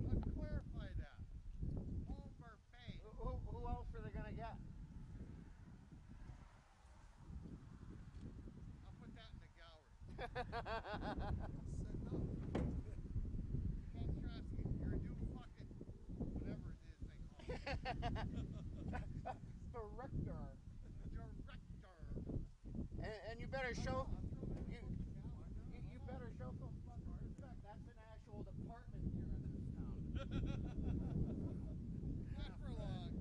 Let's clarify that. Home or fame. Who else are they gonna get? I'll put that in the gallery. Set up. Can't stress you. You're a new fucking whatever it is they call it. Director. Director. And you better show. I'll throw that You, in the gallery. you better show some fucking respect. That's an actual department here in this town. Not for long.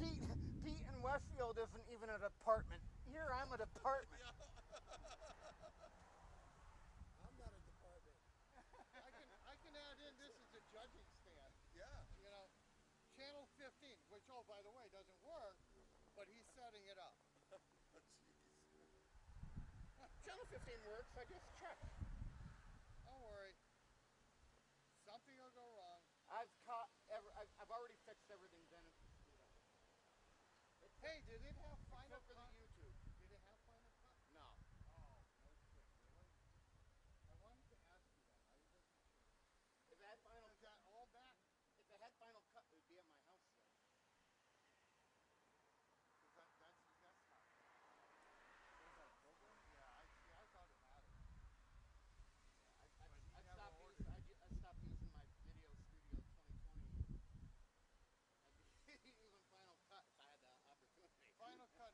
Pete in Westfield isn't even a department. Here I'm a department. I'm not a department. I can add in this as a judging stand. Yeah. You know, Channel 15, which, oh, by the way, doesn't work, but he's setting it up. Oh, jeez. Channel 15 works. I just checked. Don't worry. Something will go wrong. I've already fixed everything, Dennis. Hey, did it have Final Except for Cut? the YouTube. Did it have Final Cut? No. Oh, no shit, really? I wanted to ask you that. I wasn't sure. If it had Final Is that all back? If it had Final Cut, it would be at my house still. Because that's your desktop. Is that a program? Yeah, I thought it mattered. I stopped using my Video Studio 2020. I'd be using Final Cut if I had the opportunity. Final Cut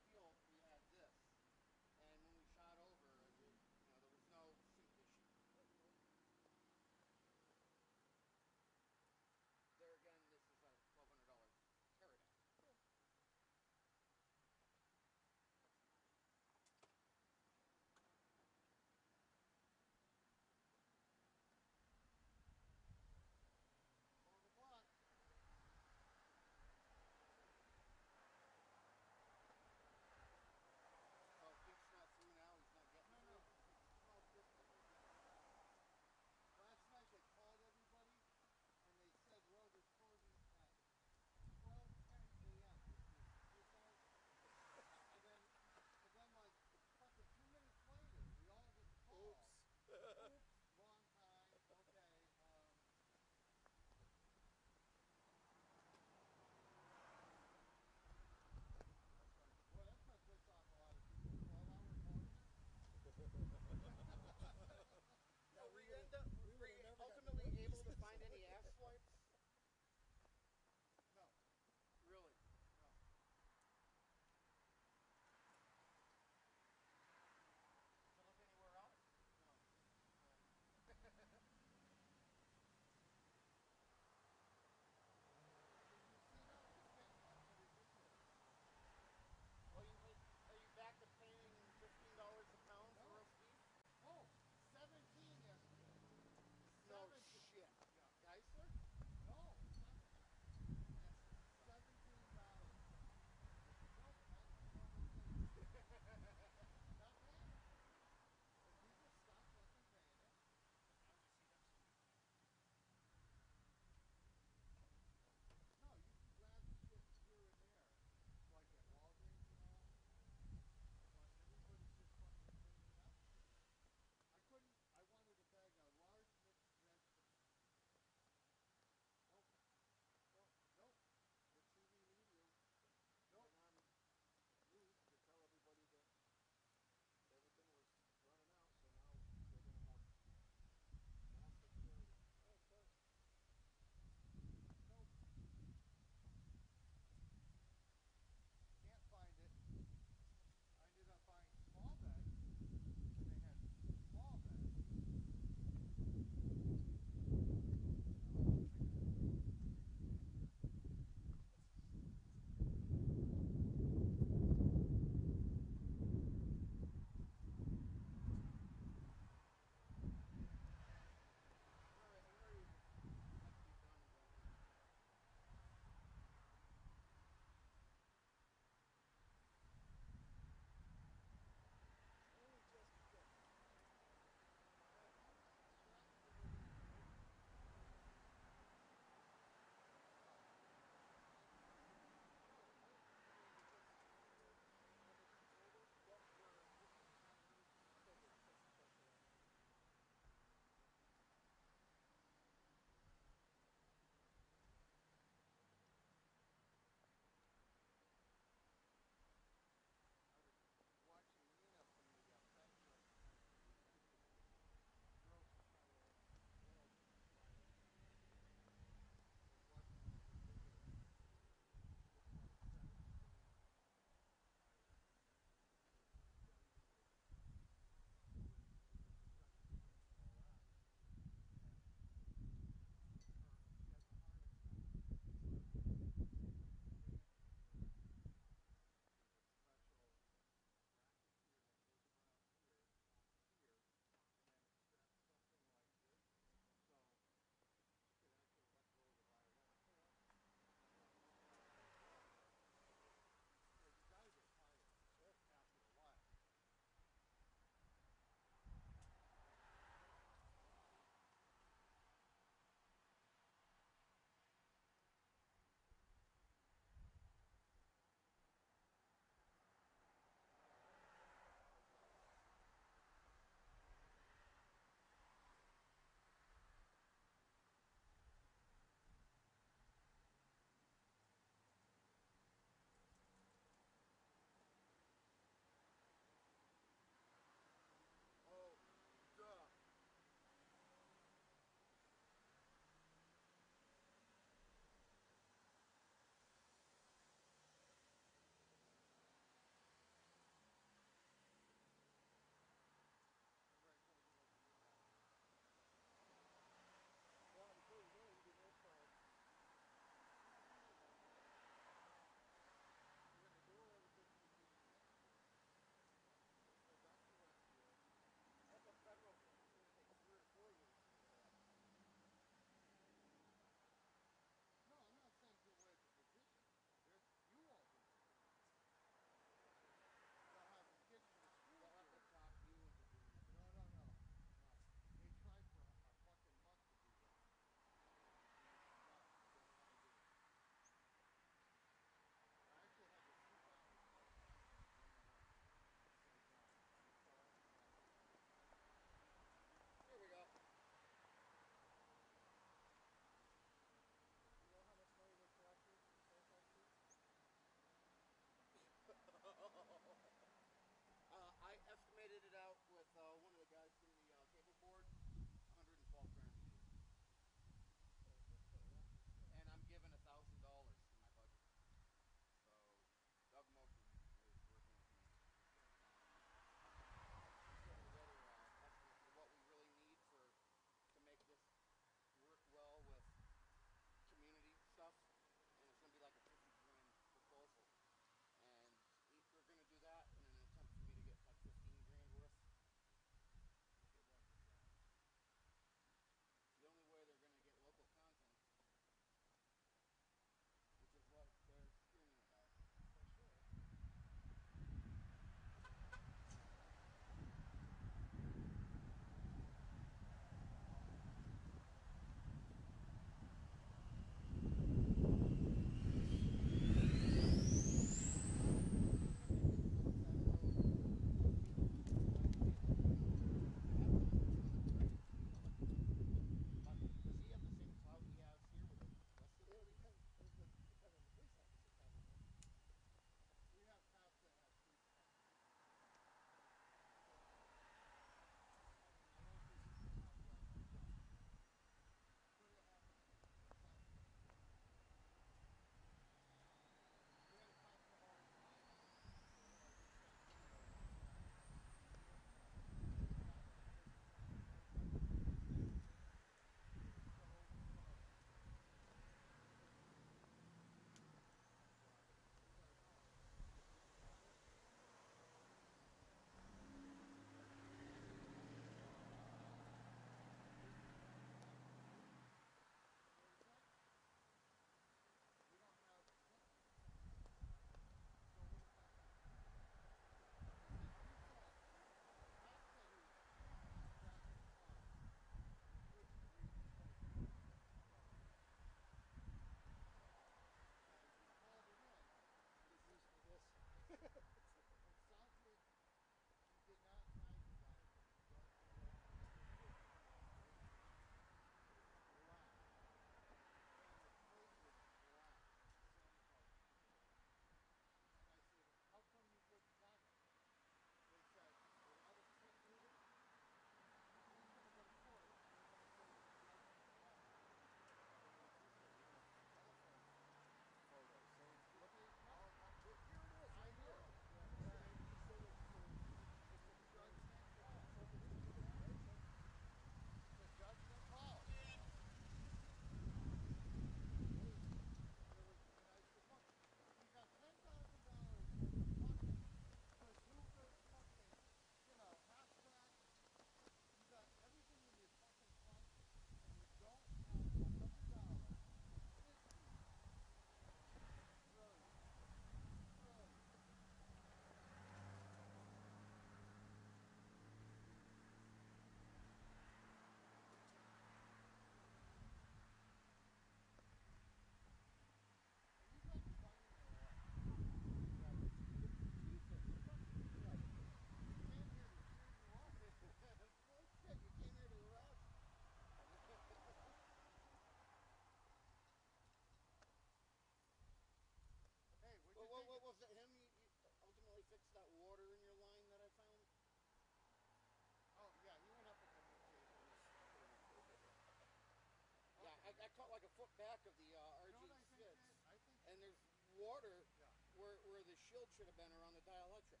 like a foot back of the You know what I RG6, think, Dave? I think and there's water yeah. where the shield should have been around the dielectric.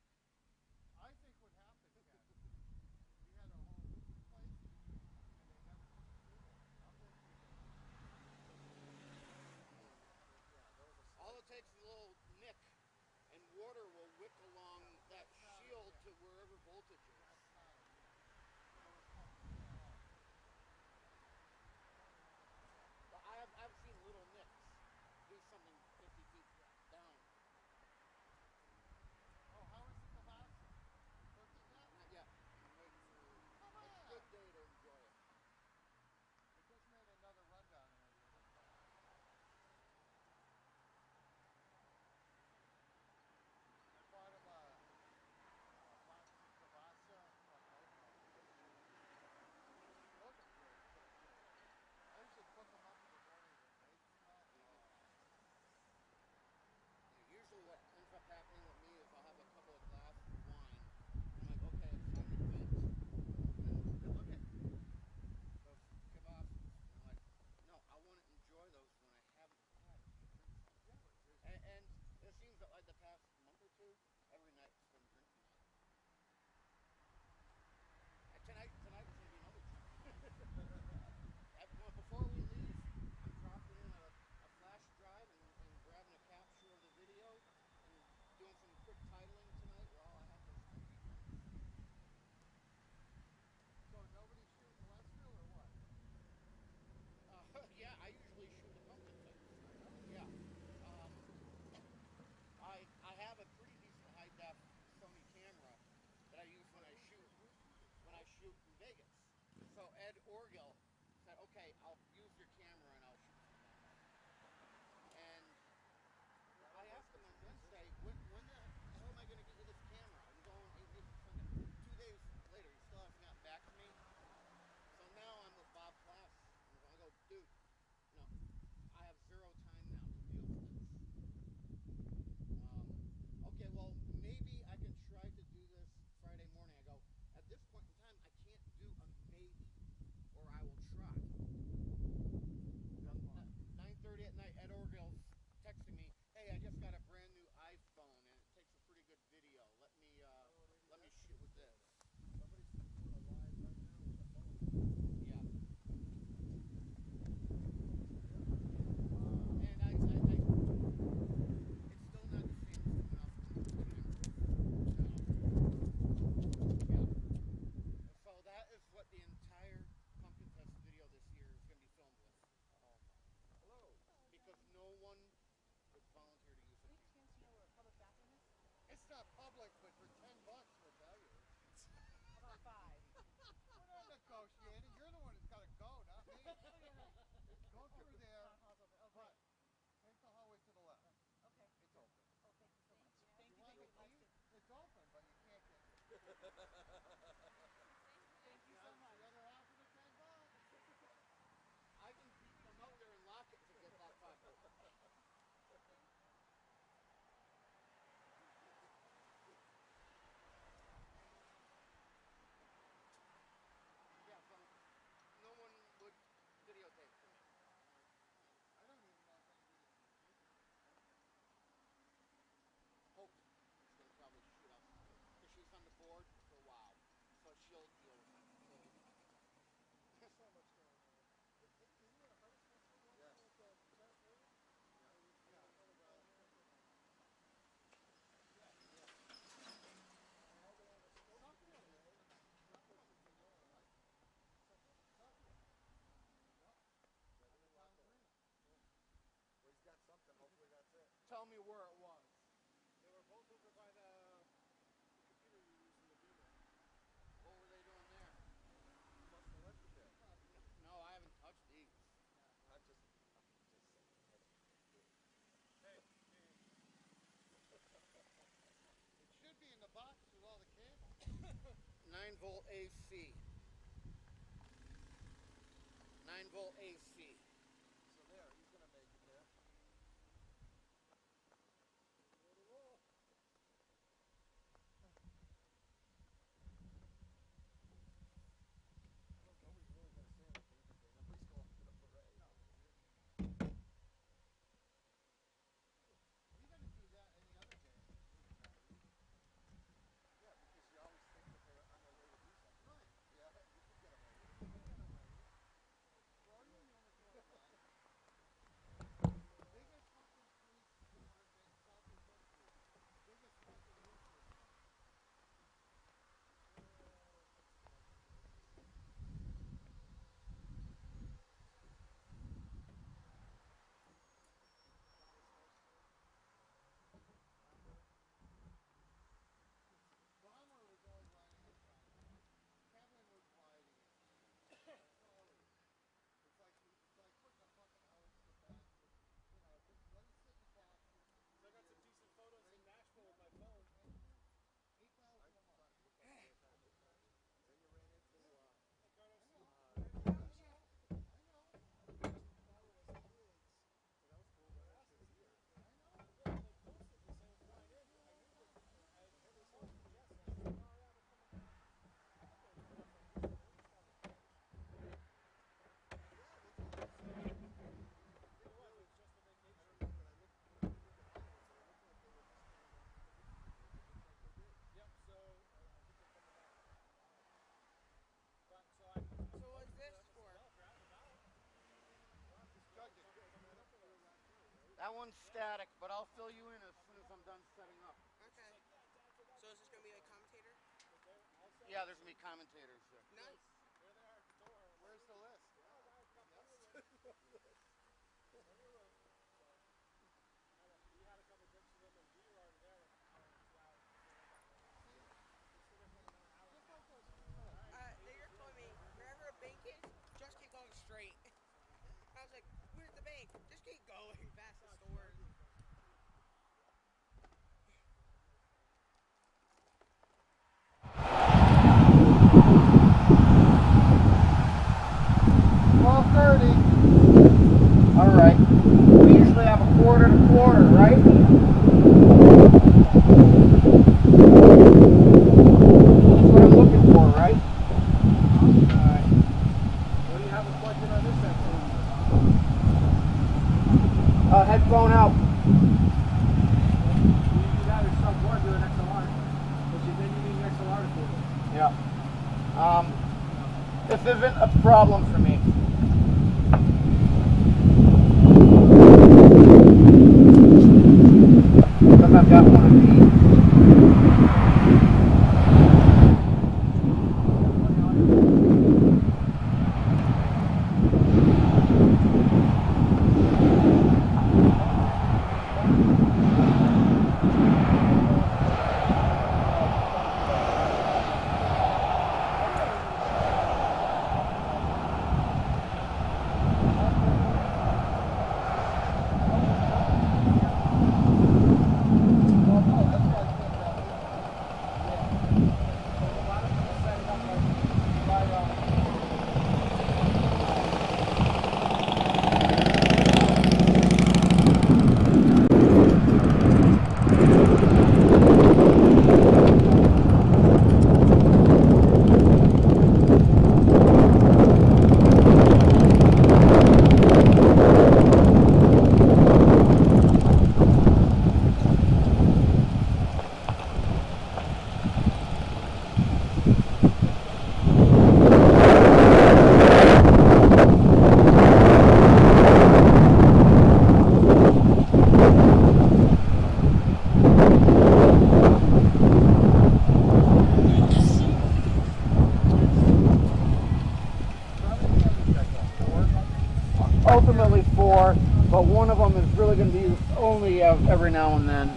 I think what happened, Ken, we had our whole roof replaced, and they never took the cable out. I'll bet you that. Yeah, there was a All slight it takes is a little nick, and water will wick along that that's not- shield yeah. to wherever voltage is. That's not a nick. There was something wrong. But I've seen little nicks do something 50 feet down. Oh, how is the kibasa? You cooked it yet? Not yet. I'm waiting for Come a on. good day to enjoy it. We just made another rundown in there the other day. I bought him a box of kibasa from Outback. Those are really good too. I usually cook them up in the morning with eggs and all. Usually what ends up happening with me is I'll have a couple of glasses of wine. I'm like, okay, it's time to vent. And I look at those kibasas, and I'm like, no, I want to enjoy those when I haven't had a drink. Yeah, but there's And it seems that like the past month or two, every night it's been drinking night. And tonight is going to be another drink. Before we leave, I'm dropping in a flash drive and grabbing a capture of the video and doing some quick titling tonight while I have those drinking drinks. so nobody's shooting Westfield or what? Yeah, I usually shoot the pumpkin things. I know. Yeah. I have a pretty decent high def Sony camera that I use when I shoot in Vegas. So Ed Orgill said, okay, I'll use your camera and I'll shoot some things. And I asked him on Wednesday, when the hell am I going to get you this camera? I'm going, it's fucking 2 days later, he still hasn't gotten back to me. So now I'm with Bob Klass. And I go, dude, I have zero time now to deal with this. Okay, well, maybe I can try to do this Friday morning. I go, at this point in time, I can't do a maybe, or I will try. 9:30 at night, Ed Orgill's texting me, hey, I just got a brand new iPhone, and it takes a pretty good video. Let me shoot with this. Somebody's doing a live right now with a phone. Yeah. And it's still not the same as coming off the camera. Yeah. So that is what the entire pumpkin test video this year is going to be filmed with. Hello. Because no one would volunteer to use the Any camera. chance you know where a public bathroom is? It's not public, but for $10 we'll tell you. How about 5? We're not negotiating. You're the one who's got to go, not me. Go through there, Hall's open. Okay. but take the hallway to the left. Okay. It's open. Oh, thank you so much. Thank You you. want Thank the you. key? It's open, but you can't get in. Thank you so much. The other half of the $10. I can beat them out there and lock it to get that $5. Yeah, so no one would videotape for me. I don't even know if anybody's going to take it. Hope is going to probably shoot out some stuff. Because she's on the board for a while. So she'll deal with it. There's so much going on. Isn't there a harvest festival going Yes. on at the Lieutenant Building? Yeah. Or you got another guy in there? Yeah. They're all going to Stoke to do Southfield today. is Southwick is tomorrow. What? Southwick? Southfield. Yep. Yeah, On we the walk town that. green. Well, he's got something. Hopefully that's it. Tell me where it was. They were both over by the computer we use in the demo. What were they doing there? You must have left it there. No, I haven't touched these. I'm just saying. Hey. It should be in the box with all the cables. 9-volt AC. 9-volt AC. So there, he's gonna make it there. Ready to roll. Nobody's really gonna say anything because nobody's going to the parade. No. That one's static, but I'll fill you in as soon as I'm done setting up. Okay. So is this gonna be a commentator? Yeah, there's gonna be commentators there. Nice. There they are at the door. Where's the list? We had a couple drinks with them, and we were already there like an hour and 2 hours. You're telling me wherever a bank is, just keep going straight. I was like, where's the bank? Just keep going past the store. All right. We usually have a quarter to quarter, right? That's what I'm looking for, right? Alright. What do you have a budget on this end? Headphone out. You got it some more doing XLR. But then you need an XLR to do it. Yeah. This isn't a problem for me. Because I've got one of these. Ultimately 4, but one of them is really going to be used only every now and then.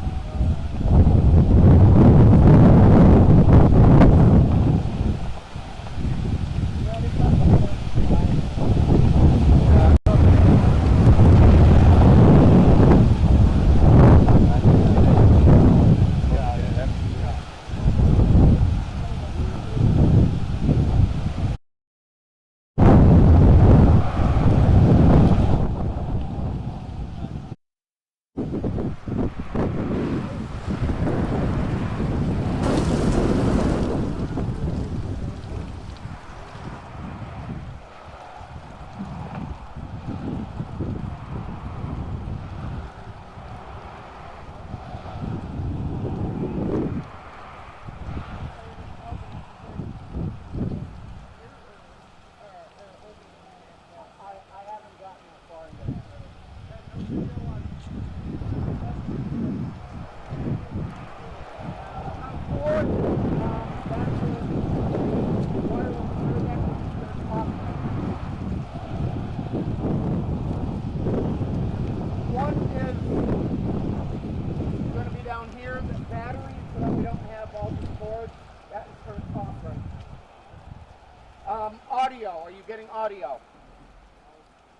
Audio, are you getting audio?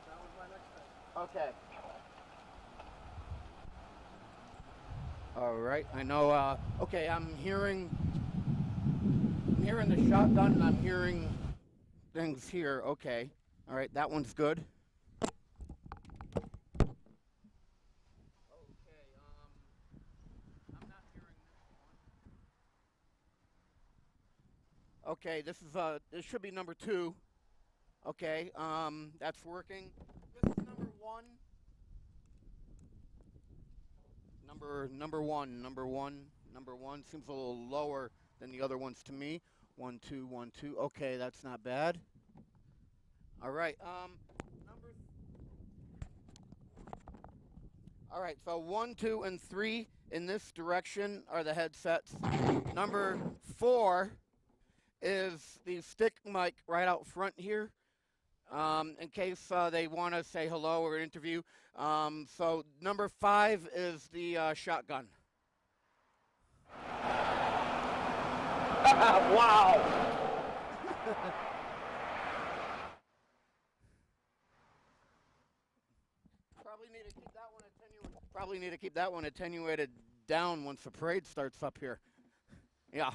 That was my next thing. Okay. All right, I know, okay, I'm hearing the shotgun and I'm hearing things here. Okay, all right, that one's good. Okay, this should be number 2. Okay, that's working. This is number 1. Number one seems a little lower than the other ones to me. 1 2 1 2. Okay, that's not bad. All right, All right, so 1, 2, and 3 in this direction are the headsets. Number 4 is the stick mic right out front here, in case they want to say hello or interview. So number 5 is the shotgun. Wow. Probably need to keep that one attenuated down once the parade starts up here. Yeah.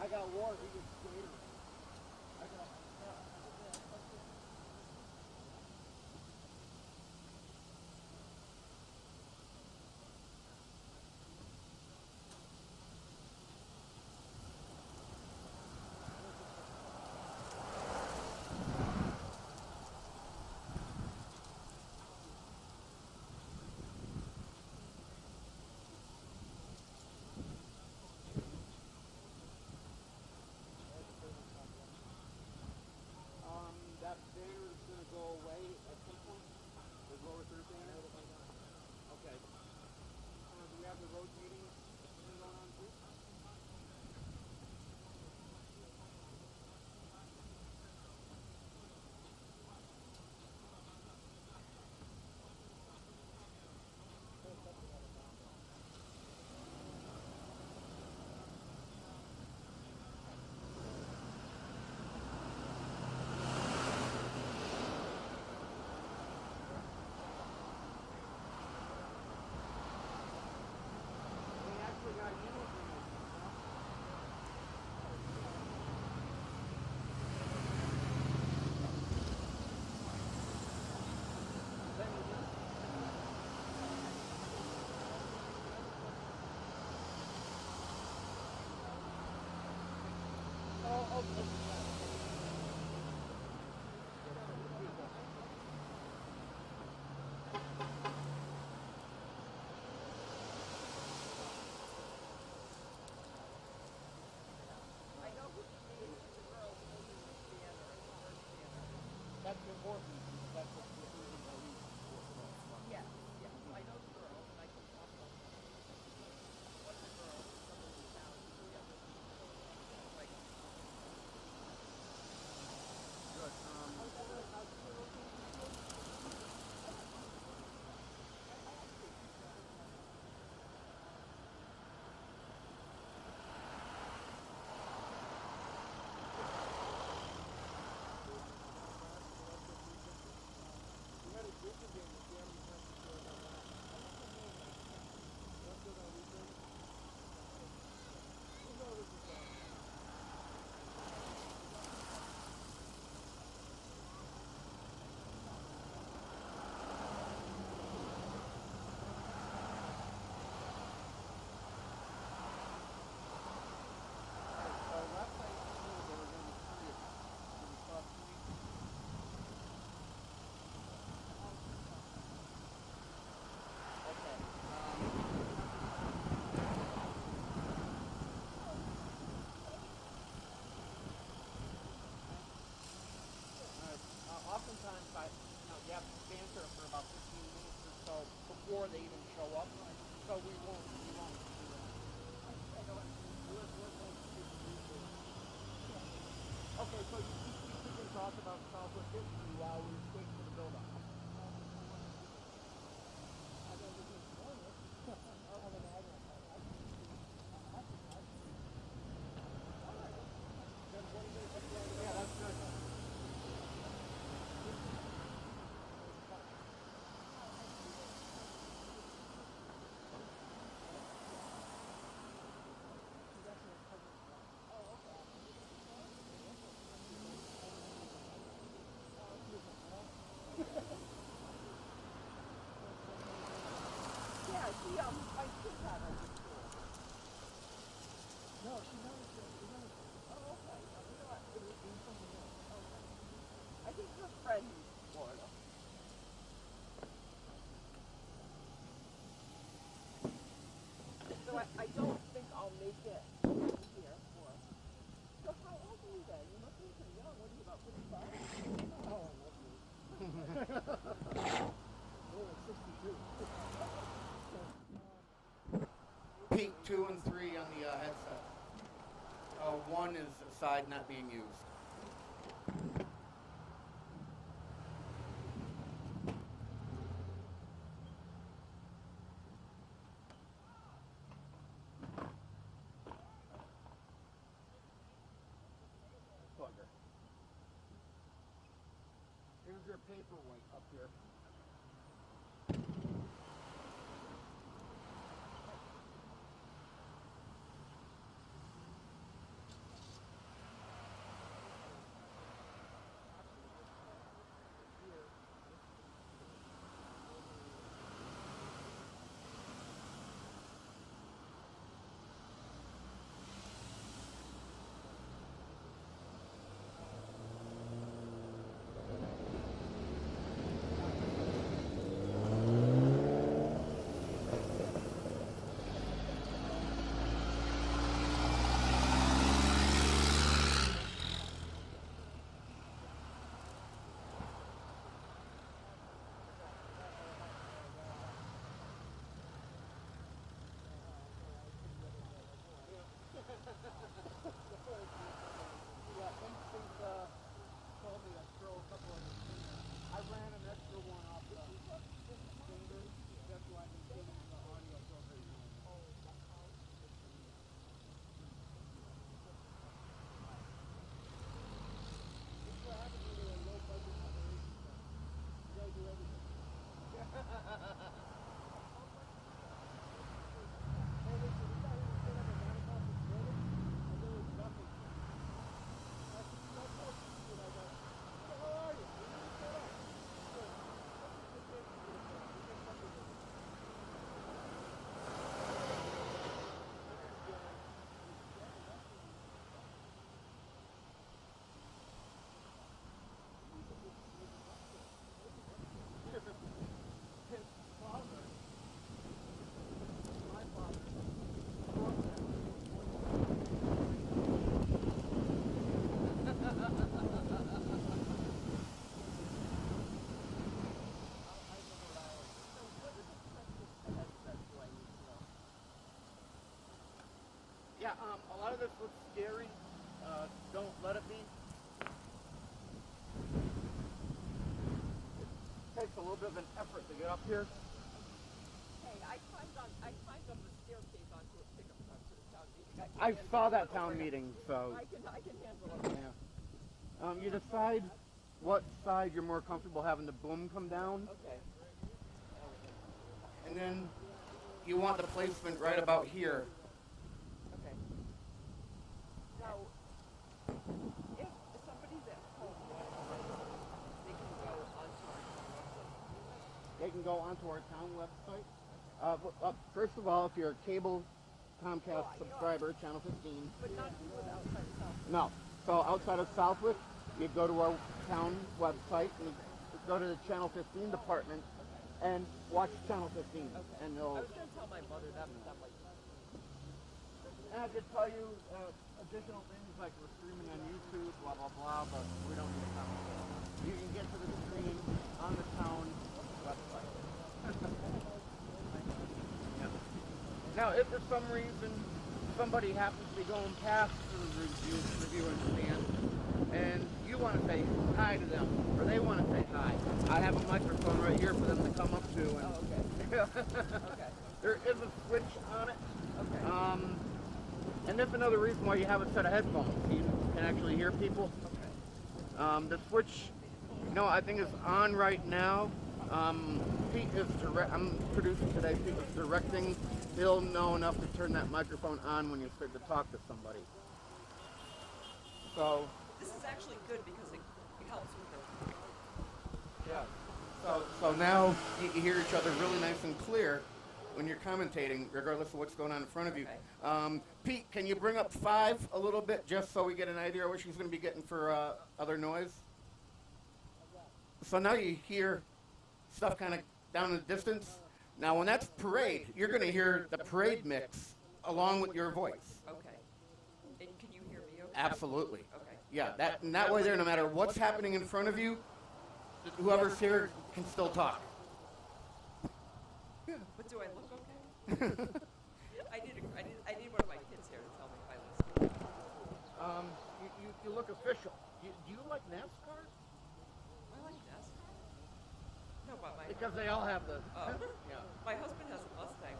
I got war. He gets Gatorade. I got. That banner is going to go away at some point? The lower third banner? Okay. Do we have the road meeting going on too? That's important because that's what the reason why we support them. Yes, yes. I know the girls, and I can talk about them. One of the girls, someone in town, the other like Good. Oftentimes, you have to stand there for about 15 minutes or so before they even show up. So we won't do that. Okay, so you can talk about Southwick history while we wait for the build-up. Yeah, that's good. yeah, my kids had her in school. No, she never said. She never said. Oh, okay. You know what? It was in something else. Okay. I think her friend in Florida. So I don't think I'll make it here for. So how old are you then? You must be pretty young. What are you, about 55? Oh, I love you. Oh, it's 62. Peak 2 and 3 on the headset. 1 is a side not being used. Bugger. Here's your paperweight up here. Yeah, a lot of this looks scary. Don't let it be. It takes a little bit of an effort to get up here. Hey, I climbed up the staircase onto a pickup truck to the town meeting. I saw that town meeting, so I can handle it. yeah. You decide what side you're more comfortable having the boom come down, Okay. and then you want the placement right about here. Okay. Now, if somebody's at home, they can go onto our website. They can go onto our town website. First of all, if you're a cable Comcast subscriber, channel 15. But not people outside of Southwick. No. So outside of Southwick, you go to our town website and you go to the channel 15 department and watch channel 15. Okay. And I they'll. was going to tell my mother that, but I'm like, And I could tell you additional things like we're streaming on YouTube, blah blah blah, but we don't need to comment. You can get to the screen on the town website. Yeah. Now, if for some reason somebody happens to be going past the reviewing stand, and you want to say hi to them, or they want to say hi, I have a microphone right here for them to come up to. And oh, okay. Okay. there is a switch on it. Okay. And that's another reason why you have a set of headphones. You can actually hear people. Okay. The switch, I think is on right now. Pete is I'm producing today. Pete is directing. He'll know enough to turn that microphone on when you start to talk to somebody. So. This is actually good because it helps with the... Yeah. So now you hear each other really nice and clear when you're commentating, regardless of what's going on in front of you. Okay. Pete, can you bring up 5 a little bit, just so we get an idea of what she's going to be getting for other noise? So now you hear stuff kind of down in the distance. Now, when that's parade, you're going to hear the parade mix along with your voice. Okay. And can you hear me okay? Absolutely. Okay. Yeah, that way there, no matter what's happening in front of you, whoever's here can still talk. But do I look okay? I need one of my kids here to tell me if I look good. You look official. Do you like NASCAR? I like NASCAR. No, but Because they all have the. Yeah. My husband has a Mustang.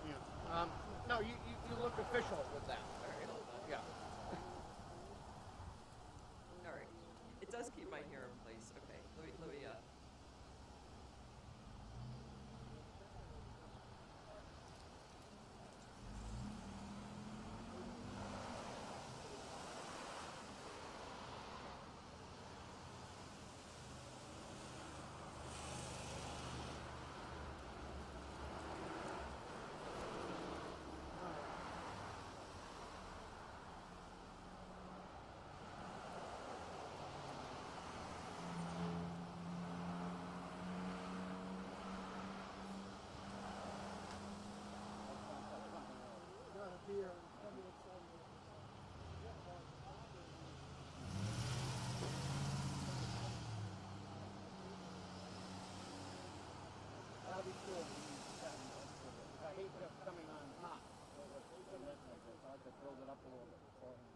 Yeah. No, you look official with that. All right, hold on. Yeah. All right. It does keep my hair in place. Okay. Let me. Here. That'll be cool. I hate just coming on hot. I have to build it up a little bit beforehand.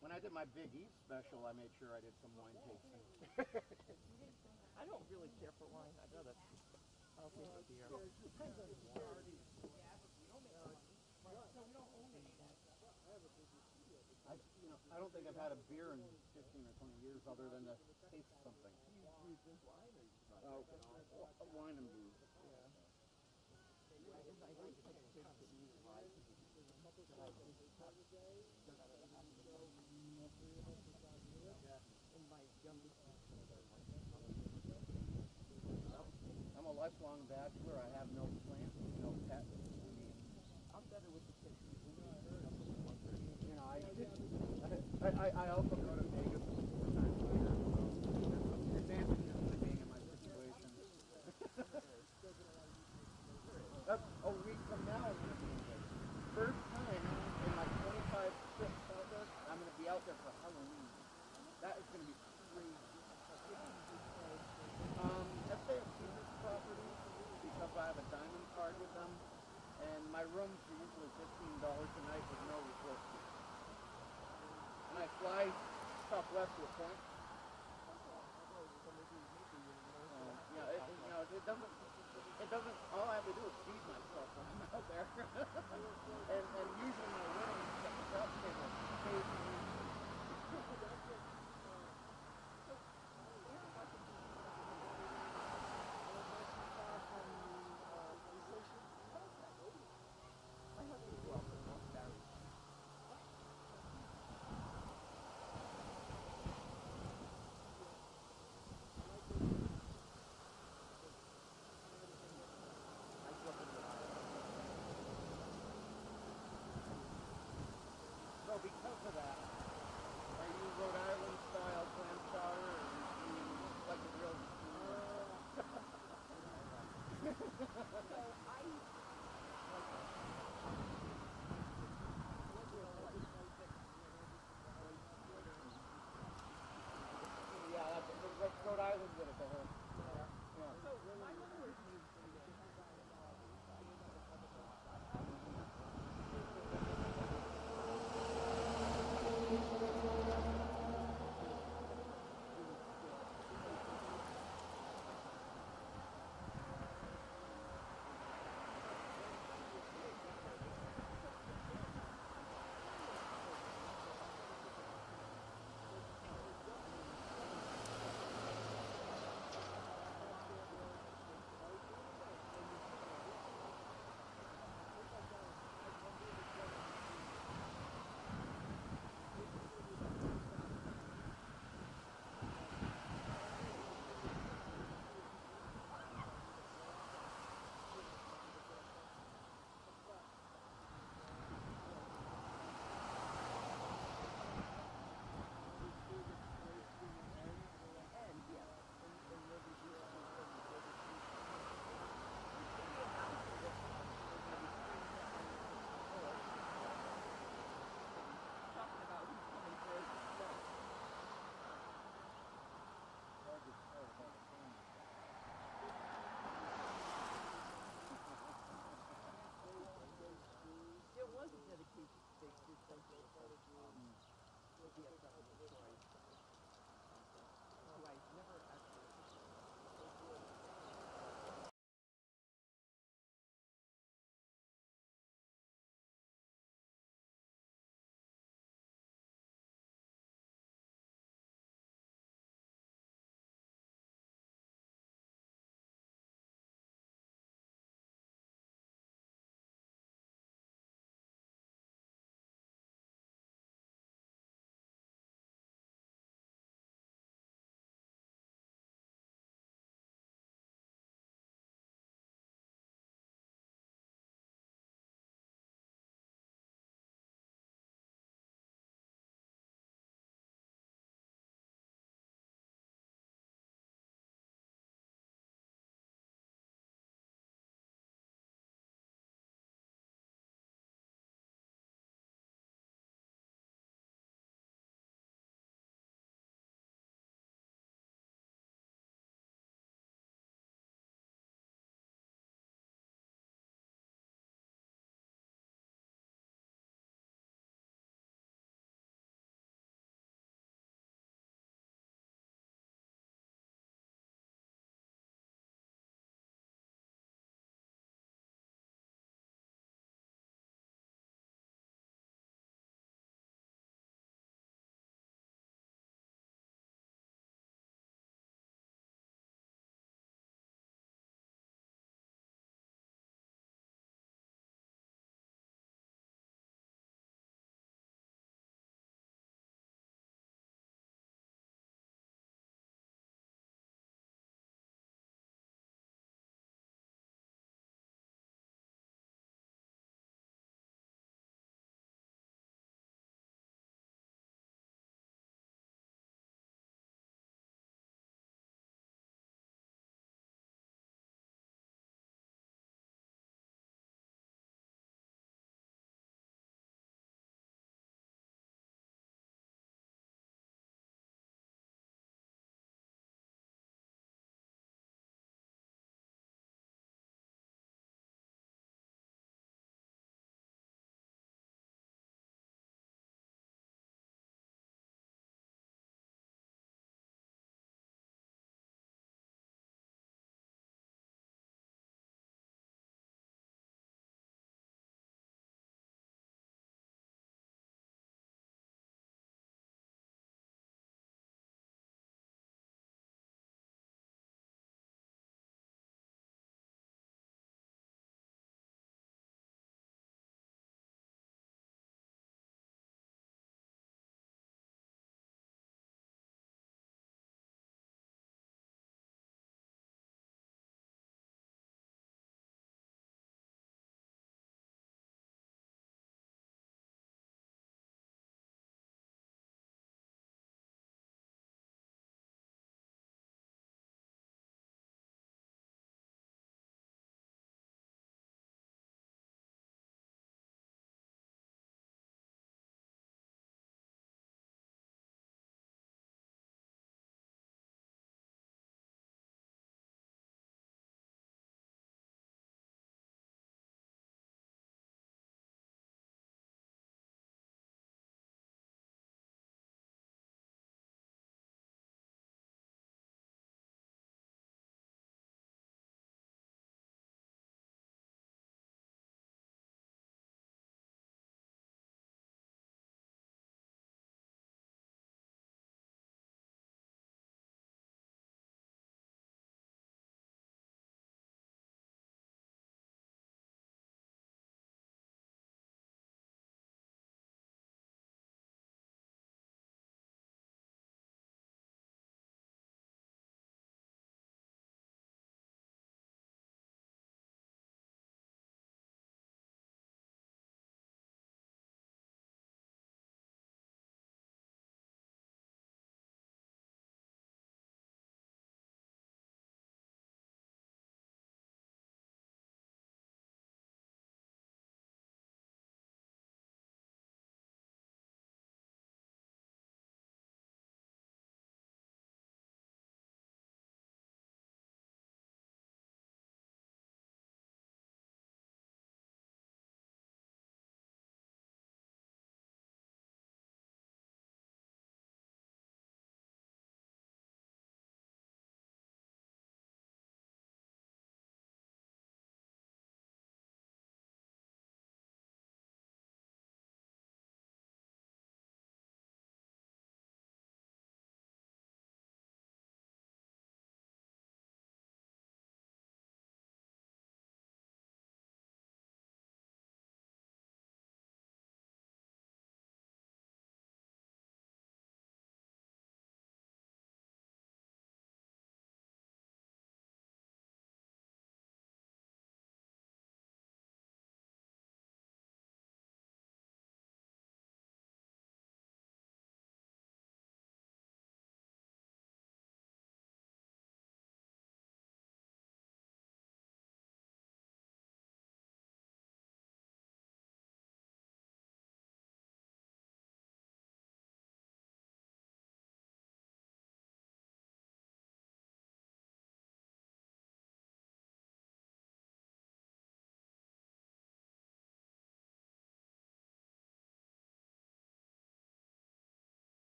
When I did my Big East special, I made sure I did some wine tasting. I don't really care for wine. I'll take a beer. I don't think I've had a beer in 15 or 20 years other than to taste something. Wine and booze. I'm a lifelong bachelor. I have no plants, no pets. I'm better with the kids. I also go to Vegas. rooms are usually $15 a night with no resort fee. And I fly Southwest with points. It doesn't, all I have to do is feed myself when I'm out there. and usually my winnings at the job table pays me. So because of that, are you Rhode Island style clam chowder, or do you like the real? Yeah, that's Rhode Island with it, the whole.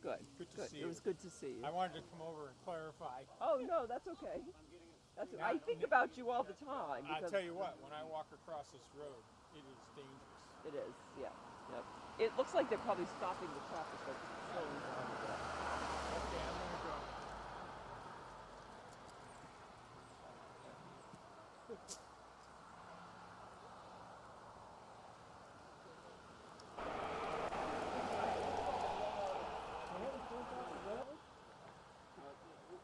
Good. Good to Good. see It you. was good to see you. I wanted to come over and clarify. Oh no, that's okay. That's Now, I think about you all the time. I Because tell you what, when I walk across this road, it is dangerous. it is. Yeah. Yep. It looks like they're probably stopping the traffic, but slowing down a bit. Okay, I'm gonna go.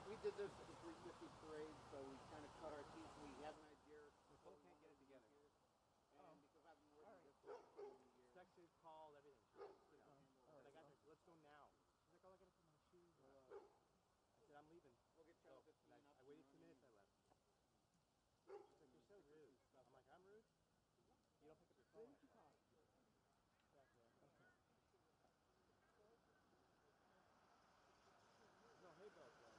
We did this at the 350 parade, so we kind of cut our teeth. We have an idea. Before we get it together. And because I've been working this for a year. Texted, called, everything. You know. And I got there. Let's go now. She's like, oh, I gotta put my shoes on. I said, I'm leaving. We'll get So, Channel 15 and up. I waited 2 minutes. I left. She's like, you're so rude. I'm like, I'm rude. You don't pick up your phone. Didn't you call? Back there. Okay. No, hay bales though.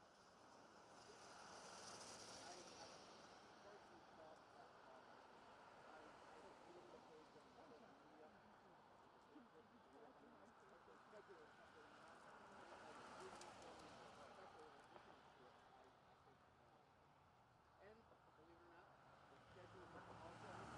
And believe it or not, the schedule is also on the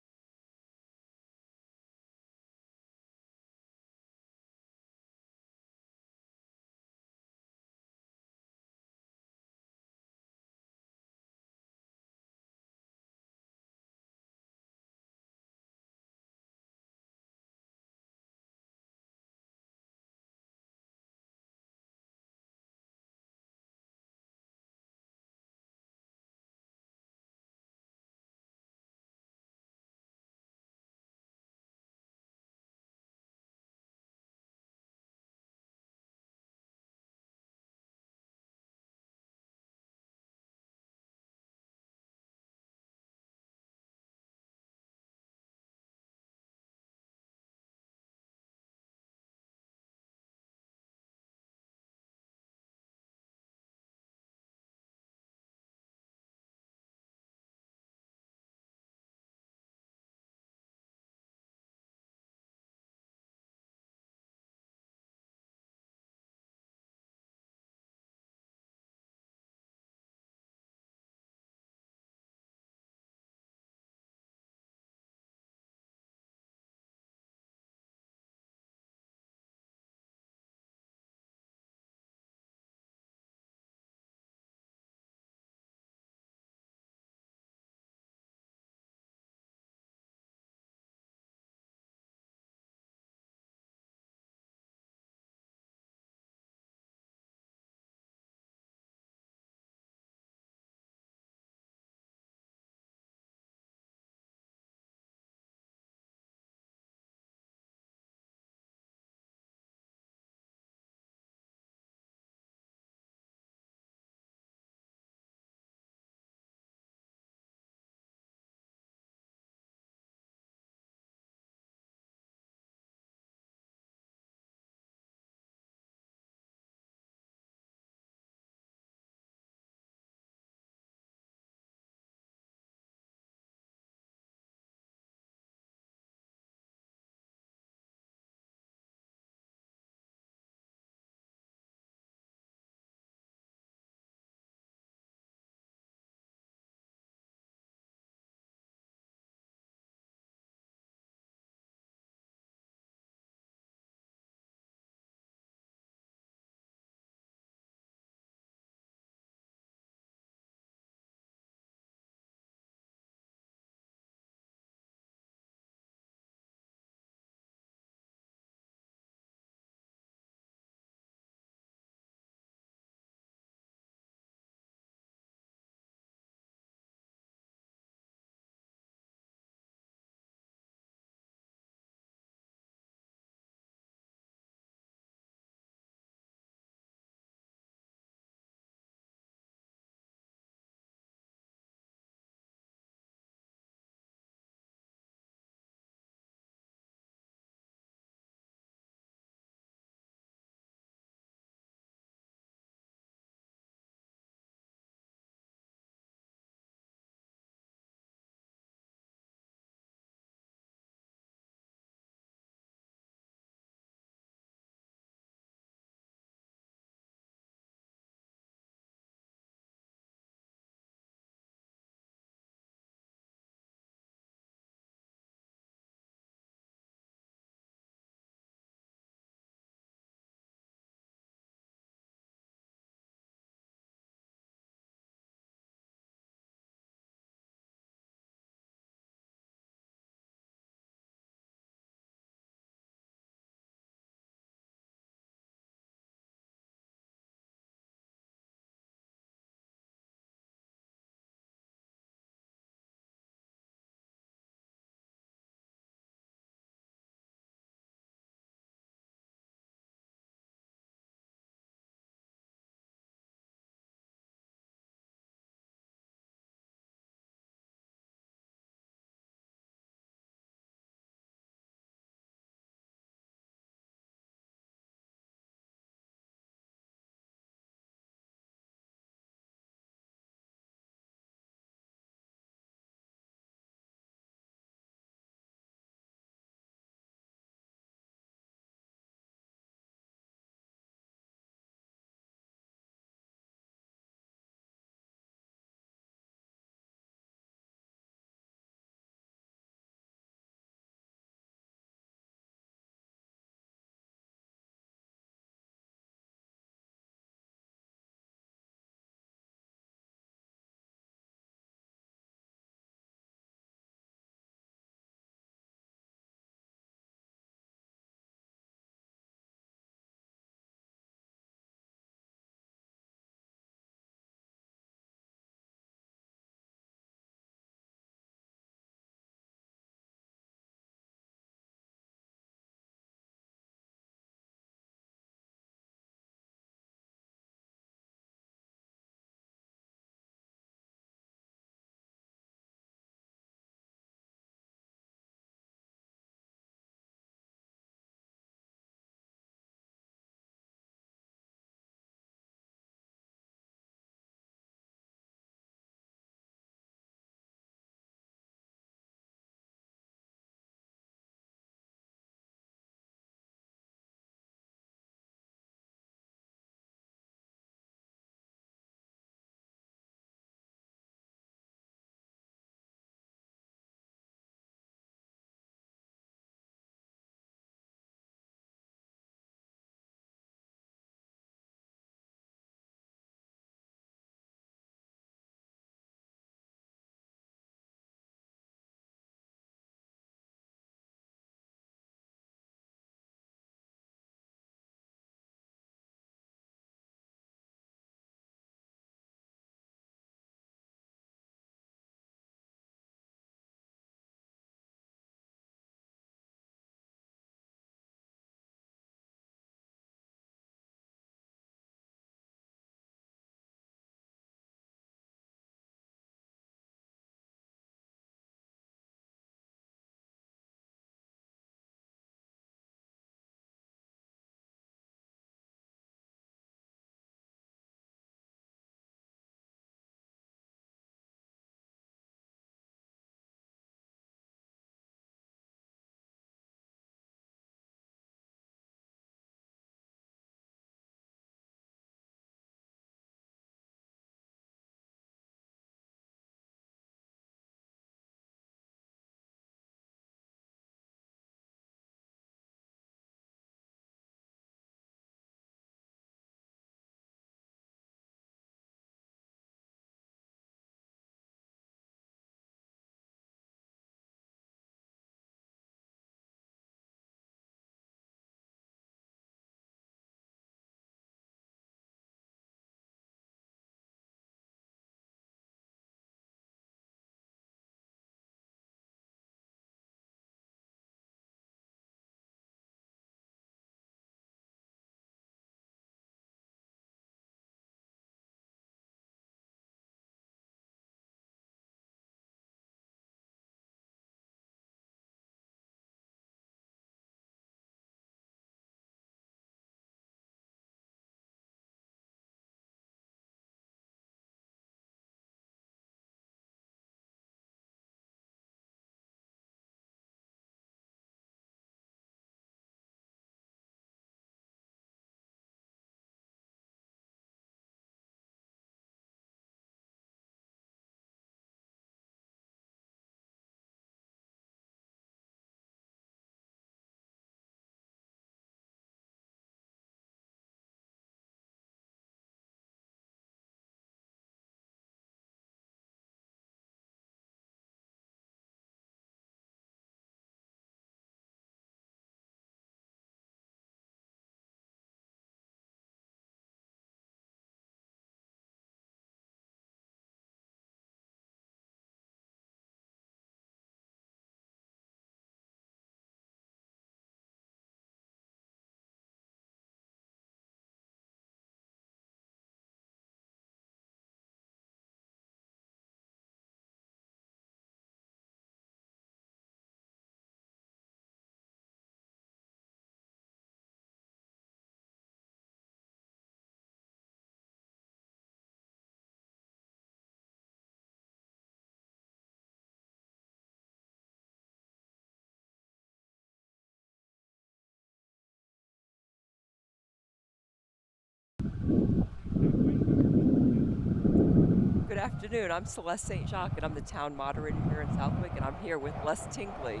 afternoon. I'm Celeste St. Jacques, and I'm the town moderator here in Southwick, and I'm here with Les Tingley,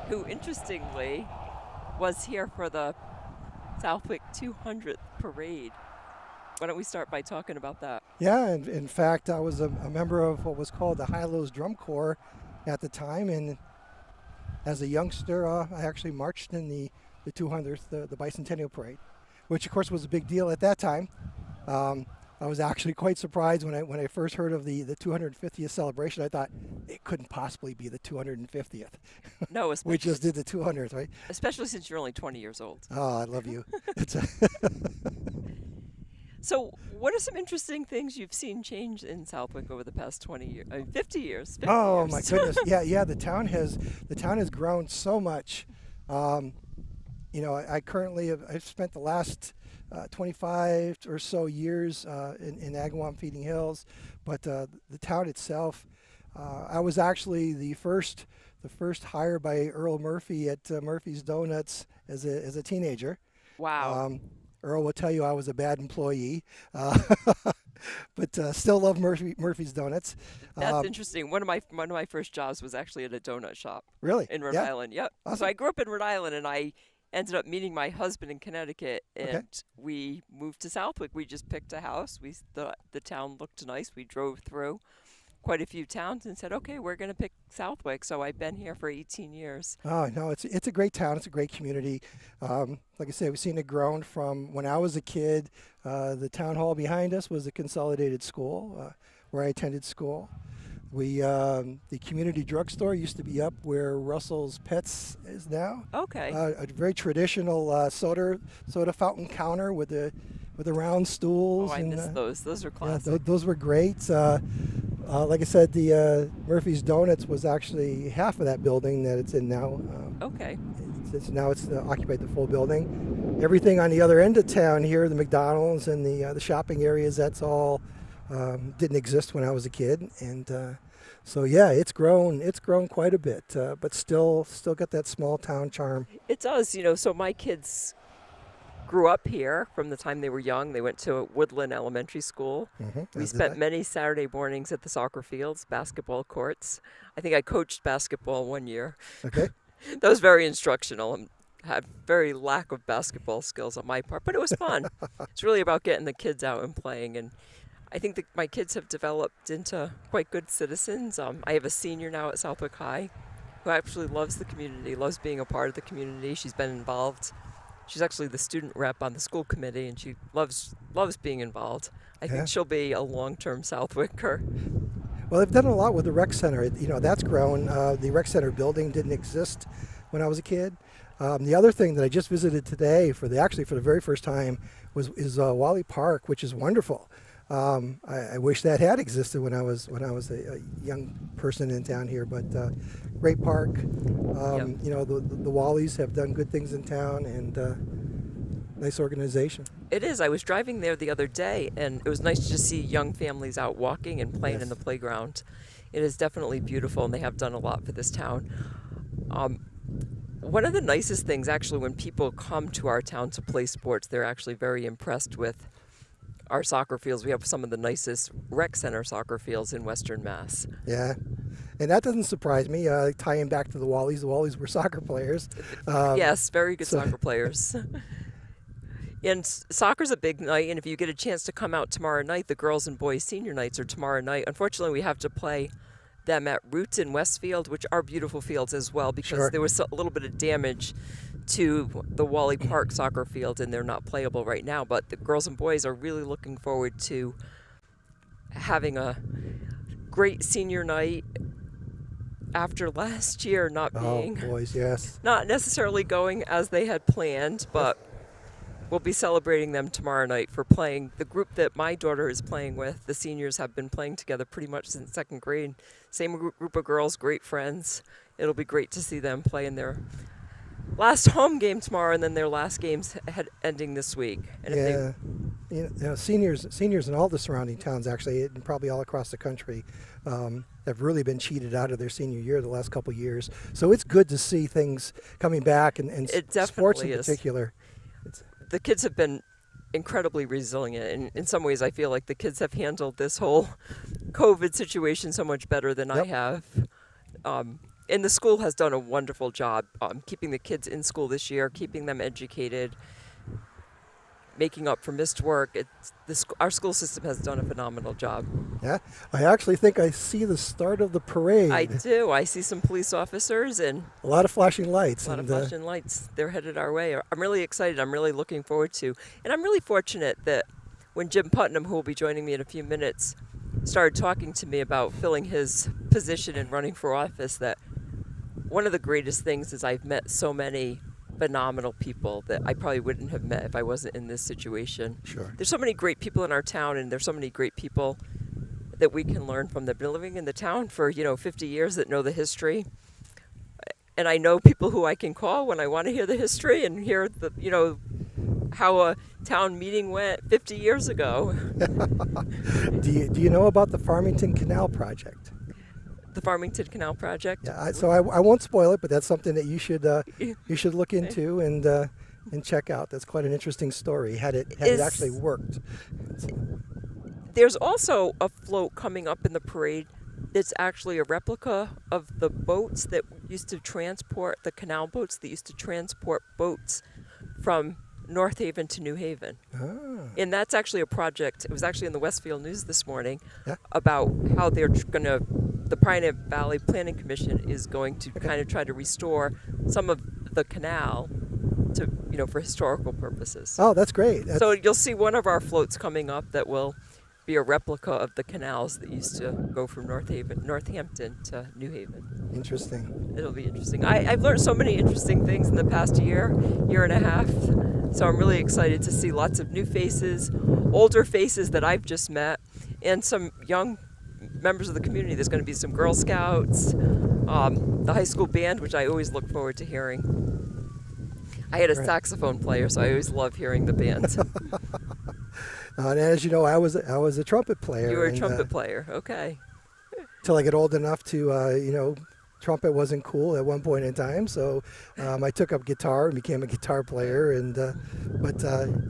who, interestingly, was here for the Southwick 200th parade. Why don't we start by talking about that? Yeah, and in fact, I was a member of what was called the High-Lows Drum Corps at the time, and as a youngster, I actually marched in the 200th, the Bicentennial Parade, which of course was a big deal at that time. I was actually quite surprised when I first heard of the 250th celebration. I thought it couldn't possibly be the 250th. No, we just did the 200th, right? Especially since you're only 20 years old. Oh, I love you. So, what are some interesting things you've seen change in Southwick over the past 20 years, 50 years? 50 oh years. My goodness, yeah. The town has grown so much. I currently I've spent the last 25 or so years in Agawam Feeding Hills, but the town itself, I was actually the first hire by Earl Murphy at Murphy's Donuts as a teenager. Wow. Earl will tell you I was a bad employee, but still love Murphy's Donuts. That's interesting. One of my first jobs was actually at a donut shop. Really? In Rhode Island. Yep. Awesome. So I grew up in Rhode Island, and I ended up meeting my husband in Connecticut, and we moved to Southwick. We just picked a house. The town looked nice. We drove through quite a few towns and said, okay, we're going to pick Southwick. So I've been here for 18 years. Oh, no, it's a great town. It's a great community. Like I said, we've seen it grown from when I was a kid. The town hall behind us was a consolidated school where I attended school. The community drugstore used to be up where Russell's Pets is now. Okay. A very traditional soda fountain counter with the round stools. Oh, I miss those. Those are classic. Yeah, those were great. Like I said, the Murphy's Donuts was actually half of that building that it's in now. Okay. It's occupied the full building. Everything on the other end of town here, the McDonald's and the shopping areas, that's all didn't exist when I was a kid, and so yeah, it's grown quite a bit, but still got that small town charm. It does, So my kids grew up here from the time they were young. They went to Woodland Elementary School. We spent many Saturday mornings at the soccer fields, basketball courts. I think I coached basketball one year. Okay. That was very instructional and had very lack of basketball skills on my part, but it was fun. It's really about getting the kids out and playing, and I think that my kids have developed into quite good citizens. I have a senior now at Southwick High who actually loves the community, loves being a part of the community. She's been involved. She's actually the student rep on the school committee, and she loves being involved. I think she'll be a long-term Southwicker. Well, they've done a lot with the rec center. That's grown. The rec center building didn't exist when I was a kid. The other thing that I just visited today for the very first time is Wally Park, which is wonderful. I wish that had existed when I was a young person in town here, but great park. The Wallies have done good things in town, and nice organization. It is. I was driving there the other day, and it was nice to just see young families out walking and playing in the playground. It is definitely beautiful, and they have done a lot for this town. One of the nicest things, actually, when people come to our town to play sports, they're actually very impressed with our soccer fields. We have some of the nicest rec center soccer fields in Western Mass. Yeah, and that doesn't surprise me. Tying back to the Wallies were soccer players. Yes, very good soccer players. And soccer's a big night, and if you get a chance to come out tomorrow night, the girls and boys senior nights are tomorrow night. Unfortunately, we have to play them at Roots in Westfield, which are beautiful fields as well, because there was a little bit of damage to the Wally Park soccer field, and they're not playable right now. But the girls and boys are really looking forward to having a great senior night after last year not necessarily going as they had planned, but we'll be celebrating them tomorrow night for playing. The group that my daughter is playing with, the seniors, have been playing together pretty much since second grade. Same group of girls, great friends. It'll be great to see them play in their last home game tomorrow, and then their last games ending this week. And seniors in all the surrounding towns, actually, and probably all across the country, have really been cheated out of their senior year the last couple of years. So it's good to see things coming back, and sports in particular. The kids have been incredibly resilient. And in some ways, I feel like the kids have handled this whole COVID situation so much better than I Yep. have. And the school has done a wonderful job keeping the kids in school this year, keeping them educated, making up for missed work. Our school system has done a phenomenal job. Yeah, I actually think I see the start of the parade. I do. I see some police officers and A lot of flashing lights. a lot of and, flashing lights. They're headed our way. I'm really excited. I'm really looking forward to. And I'm really fortunate that when Jim Putnam, who will be joining me in a few minutes, started talking to me about filling his position and running for office, that one of the greatest things is I've met so many phenomenal people that I probably wouldn't have met if I wasn't in this situation. Sure. There's so many great people in our town, and there's so many great people that we can learn from. They've been living in the town for 50 years, that know the history. And I know people who I can call when I want to hear the history and hear the how a town meeting went 50 years ago. Do you know about the Farmington Canal project? The Farmington Canal project. Yeah, so I won't spoil it, but that's something that you should look into and check out. That's quite an interesting story. Had it actually worked. There's also a float coming up in the parade that's actually a replica of the boats that used to transport, the canal boats that used to transport boats from North Haven to New Haven. And that's actually a project. It was actually in the Westfield News this morning about how they're going to, the Pioneer Valley Planning Commission is going to kind of try to restore some of the canal to, for historical purposes. Oh, that's great. So you'll see one of our floats coming up that will be a replica of the canals that used to go from Northampton to New Haven. Interesting. It'll be interesting. I've learned so many interesting things in the past year and a half. So I'm really excited to see lots of new faces, older faces that I've just met, and some young members of the community. There's going to be some Girl Scouts, the high school band, which I always look forward to hearing. I had a saxophone player, so I always love hearing the band. And as you know, I was a trumpet player. You were a trumpet player, okay. Till I get old enough to, trumpet wasn't cool at one point in time. So I took up guitar and became a guitar player. And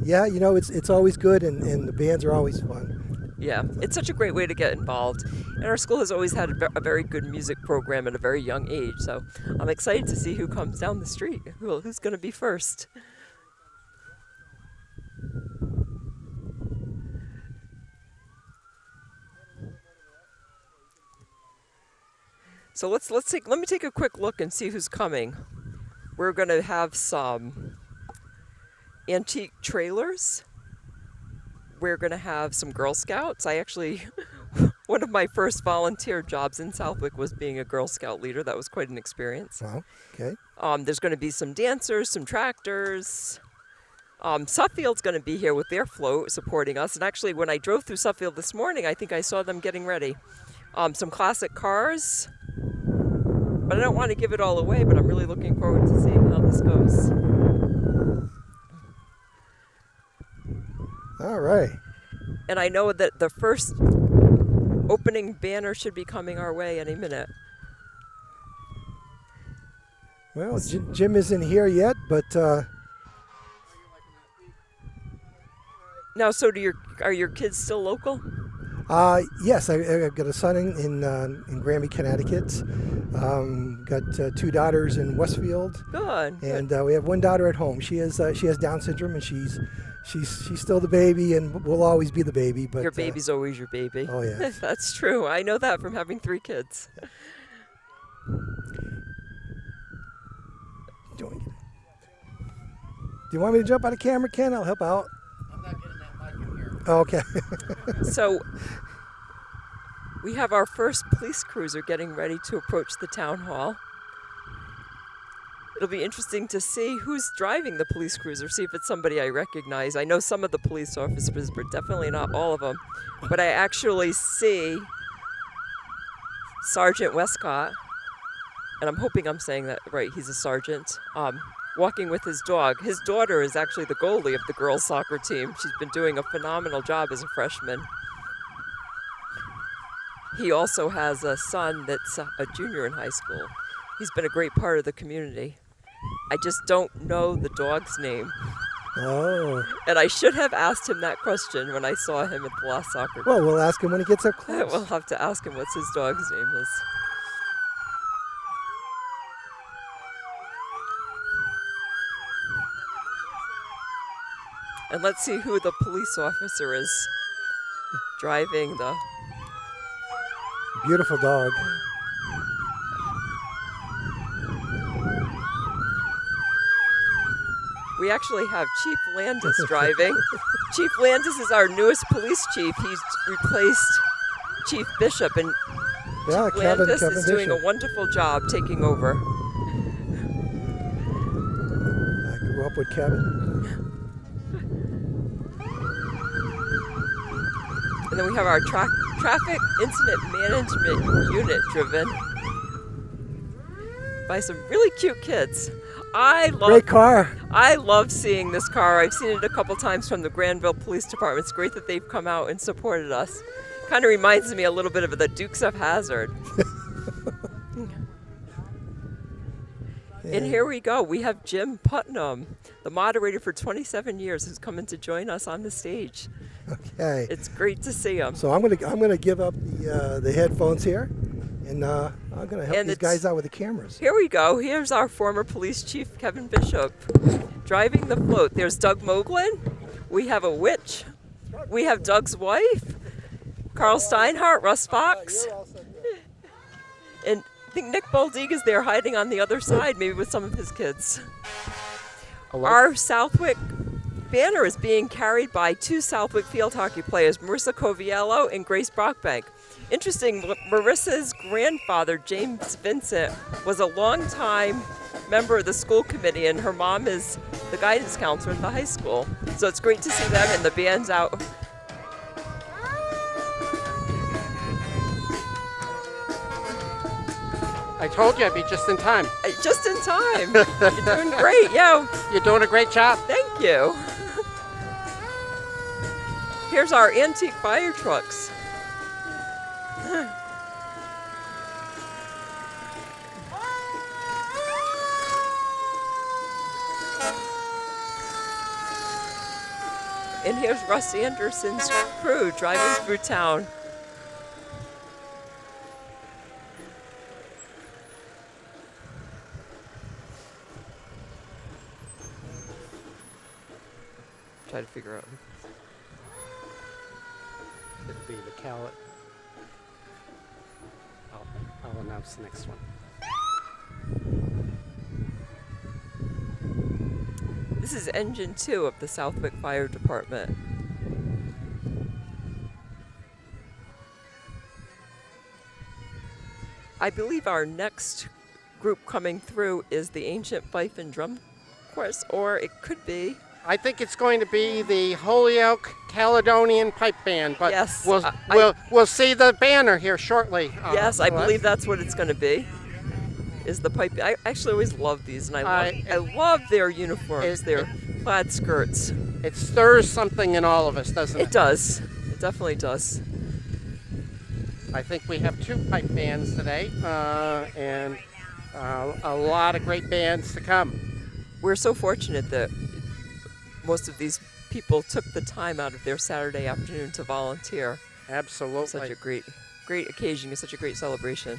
it's always good, and the bands are always fun. Yeah, it's such a great way to get involved. And our school has always had a very good music program at a very young age. So I'm excited to see who comes down the street, who's going to be first. So let me take a quick look and see who's coming. We're going to have some antique trailers. We're going to have some Girl Scouts. One of my first volunteer jobs in Southwick was being a Girl Scout leader. That was quite an experience. Wow. Okay. There's going to be some dancers, some tractors. Suffield's going to be here with their float supporting us. And actually, when I drove through Suffield this morning, I think I saw them getting ready. Some classic cars. But I don't want to give it all away, but I'm really looking forward to seeing how this goes. All right. And I know that the first opening banner should be coming our way any minute. Well, Jim isn't here yet, but Now, so are your kids still local? yes, I've got a son in Granby, Connecticut. Got two daughters in Westfield. Good. And we have one daughter at home. She has Down syndrome, and she's still the baby, and will always be the baby. But Your baby's always your baby. Oh yeah. That's true. I know that from having 3 kids. Do you want me to jump out of camera, Ken? I'll help out. I'm not getting that mic in here. Okay. So we have our first police cruiser getting ready to approach the town hall. It'll be interesting to see who's driving the police cruiser, see if it's somebody I recognize. I know some of the police officers, but definitely not all of them. But I actually see Sergeant Westcott, and I'm hoping I'm saying that right, he's a sergeant, walking with his dog. His daughter is actually the goalie of the girls' soccer team. She's been doing a phenomenal job as a freshman. He also has a son that's a junior in high school. He's been a great part of the community. I just don't know the dog's name. Oh. And I should have asked him that question when I saw him at the last soccer game. Well, we'll ask him when he gets up close. We'll have to ask him what's his dog's name is. And let's see who the police officer is driving the... Beautiful dog. We actually have Chief Landis driving. Chief Landis is our newest police chief. He's replaced Chief Bishop, and Yeah, Chief Kevin Landis is doing Bishop. a wonderful job taking over. I grew up with Kevin. And then we have our traffic incident management unit driven by some really cute kids. Great car. I love seeing this car. I've seen it a couple times from the Granville Police Department. It's great that they've come out and supported us. Kind of reminds me a little bit of the Dukes of Hazzard. And here we go. We have Jim Putnam, the moderator for 27 years, who's coming to join us on the stage. Okay. It's great to see him. So I'm gonna give up the headphones here, and I'm gonna help these guys out with the cameras. Here we go. Here's our former police chief, Kevin Bishop, driving the float. There's Doug Moglin. We have a witch. We have Doug's wife, Carl Steinhardt, Russ Fox. And I think Nick Boldig is there hiding on the other side, maybe with some of his kids. Our Southwick banner is being carried by two Southwick field hockey players, Marissa Coviello and Grace Brockbank. Interesting, Marissa's grandfather, James Vincent, was a longtime member of the school committee, and her mom is the guidance counselor in the high school. So it's great to see them, and the band's out. I told you I'd be just in time. Just in time. You're doing great, yo. You're doing a great job. Thank you. Here's our antique fire trucks. And here's Russ Anderson's crew driving through town. Try to figure out. It'll be the Caledonian. I'll announce the next one. This is engine 2 of the Southwick Fire Department. I believe our next group coming through is the ancient Fife and Drum Chorus, or it could be. I think it's going to be the Holyoke Caledonian Pipe Band, but yes, we'll see the banner here shortly. Yes, I believe that's what it's going to be. Is the pipe? I actually always love these, and I love their uniforms, their plaid skirts. It stirs something in all of us, doesn't it? It does. It definitely does. I think we have two pipe bands today, and a lot of great bands to come. We're so fortunate that most of these people took the time out of their Saturday afternoon to volunteer. Absolutely. Such a great occasion. It's such a great celebration.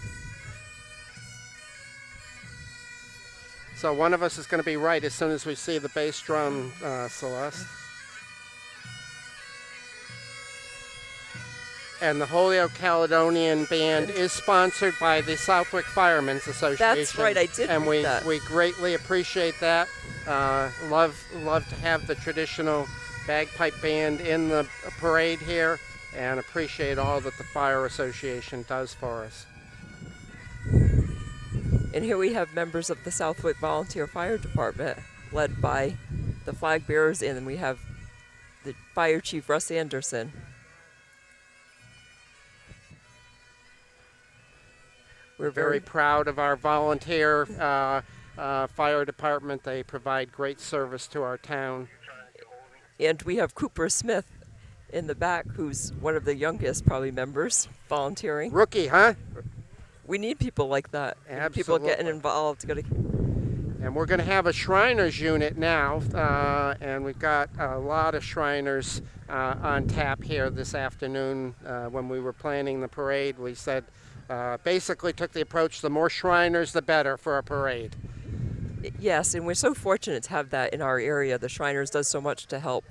So one of us is going to be right as soon as we see the bass drum, Celeste. And the Holyoke Caledonian Band is sponsored by the Southwick Firemen's Association. That's right, I did and read that. we greatly appreciate that. Love to have the traditional bagpipe band in the parade here, and appreciate all that the Fire Association does for us. And here we have members of the Southwick Volunteer Fire Department, led by the flag bearers, and then we have the Fire Chief Russ Anderson. We're Very proud of our volunteer fire department. They provide great service to our town. And we have Cooper Smith in the back, who's one of the youngest, probably, members volunteering. Rookie, huh? We need people like that. Absolutely. People getting involved. And we're going to have a Shriners unit now, and we've got a lot of Shriners on tap here this afternoon. When we were planning the parade, we said, basically took the approach, the more Shriners, the better for a parade. Yes, and we're so fortunate to have that in our area. The Shriners does so much to help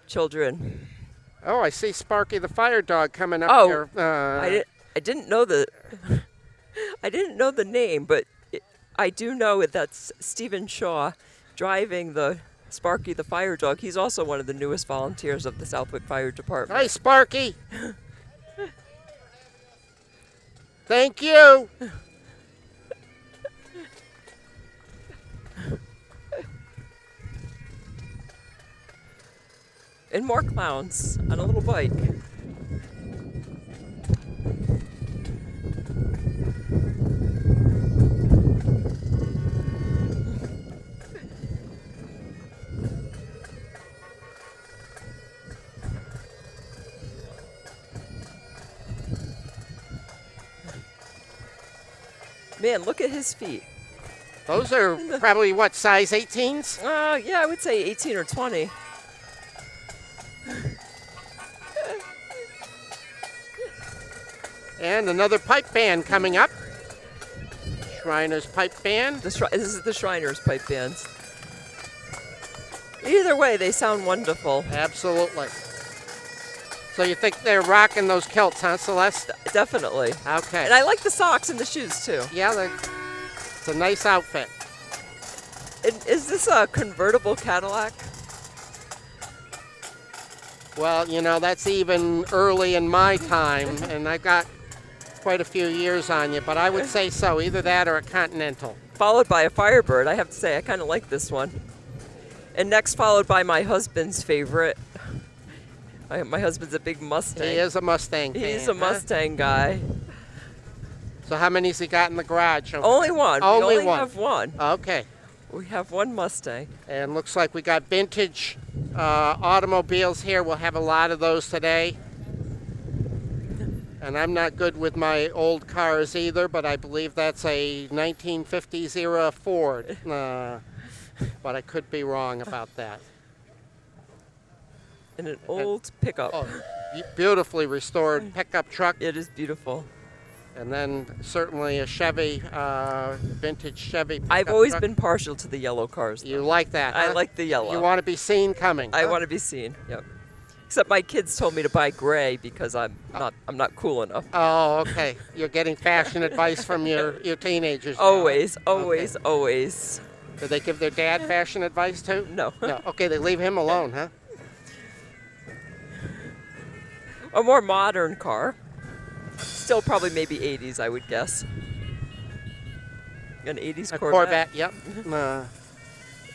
children. Oh, I see Sparky the fire dog coming up Oh, here. I didn't know the I didn't know the name, but I do know that's Stephen Shaw driving the Sparky the fire dog. He's also one of the newest volunteers of the Southwick Fire Department. Hi, Sparky. Thank you. And more clowns on a little bike. Man, look at his feet. Those are probably, what, size 18s? Yeah, I would say 18 or 20. And another pipe band coming up. Shriners Pipe Band. This is the Shriners Pipe Band. Either way, they sound wonderful. Absolutely. So you think they're rocking those kilts, huh, Celeste? Definitely. Okay. And I like the socks and the shoes, too. Yeah, it's a nice outfit. And is this a convertible Cadillac? Well, you know, that's even early in my time, and I got quite a few years on you, but I would say so, either that or a Continental. Followed by a Firebird. I have to say, I kind of like this one. And next, followed by my husband's favorite. My husband's a big Mustang. He is a Mustang fan. He's a Mustang guy. So how many's he got in the garage? Only one. Only we only one. have one. Okay. We have one Mustang. And looks like we got vintage automobiles here. We'll have a lot of those today. And I'm not good with my old cars either, but I believe that's a 1950s era Ford. But I could be wrong about that. And an old pickup. Oh, beautifully restored pickup truck. It is beautiful. And then certainly a Chevy, vintage Chevy pickup I've always truck. been partial to the yellow cars. You though. like that, I huh? like the yellow. You want to be seen coming. I huh? want to be seen. Yep. Except my kids told me to buy gray because I'm not cool enough. Oh, okay. You're getting fashion advice from your teenagers. now. Always. Did they give their dad fashion advice too? No. No. Okay, they leave him alone, huh? A more modern car. Still probably maybe 80s, I would guess. An 80s A Corvette. Yep.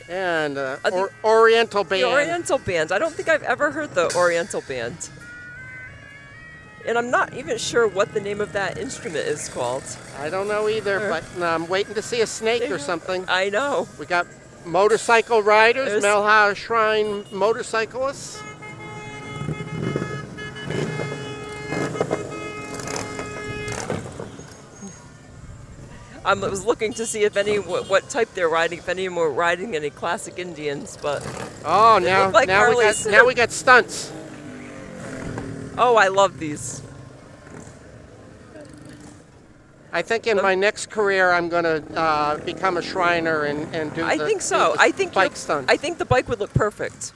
And Oriental band. The Oriental band. I don't think I've ever heard the Oriental band. And I'm not even sure what the name of that instrument is called. I don't know either, but I'm waiting to see a snake or something. I know. We got motorcycle riders, There's- Melha Shrine motorcyclists. I was looking to see if what type they're riding, if any of them were riding any classic Indians, but Oh, They now look like now we got Harleys. now we got stunts. oh, I love these. I think in my next career I'm going to become a Shriner and do. I the, think so. do the I think bike stunt. I think the bike would look perfect.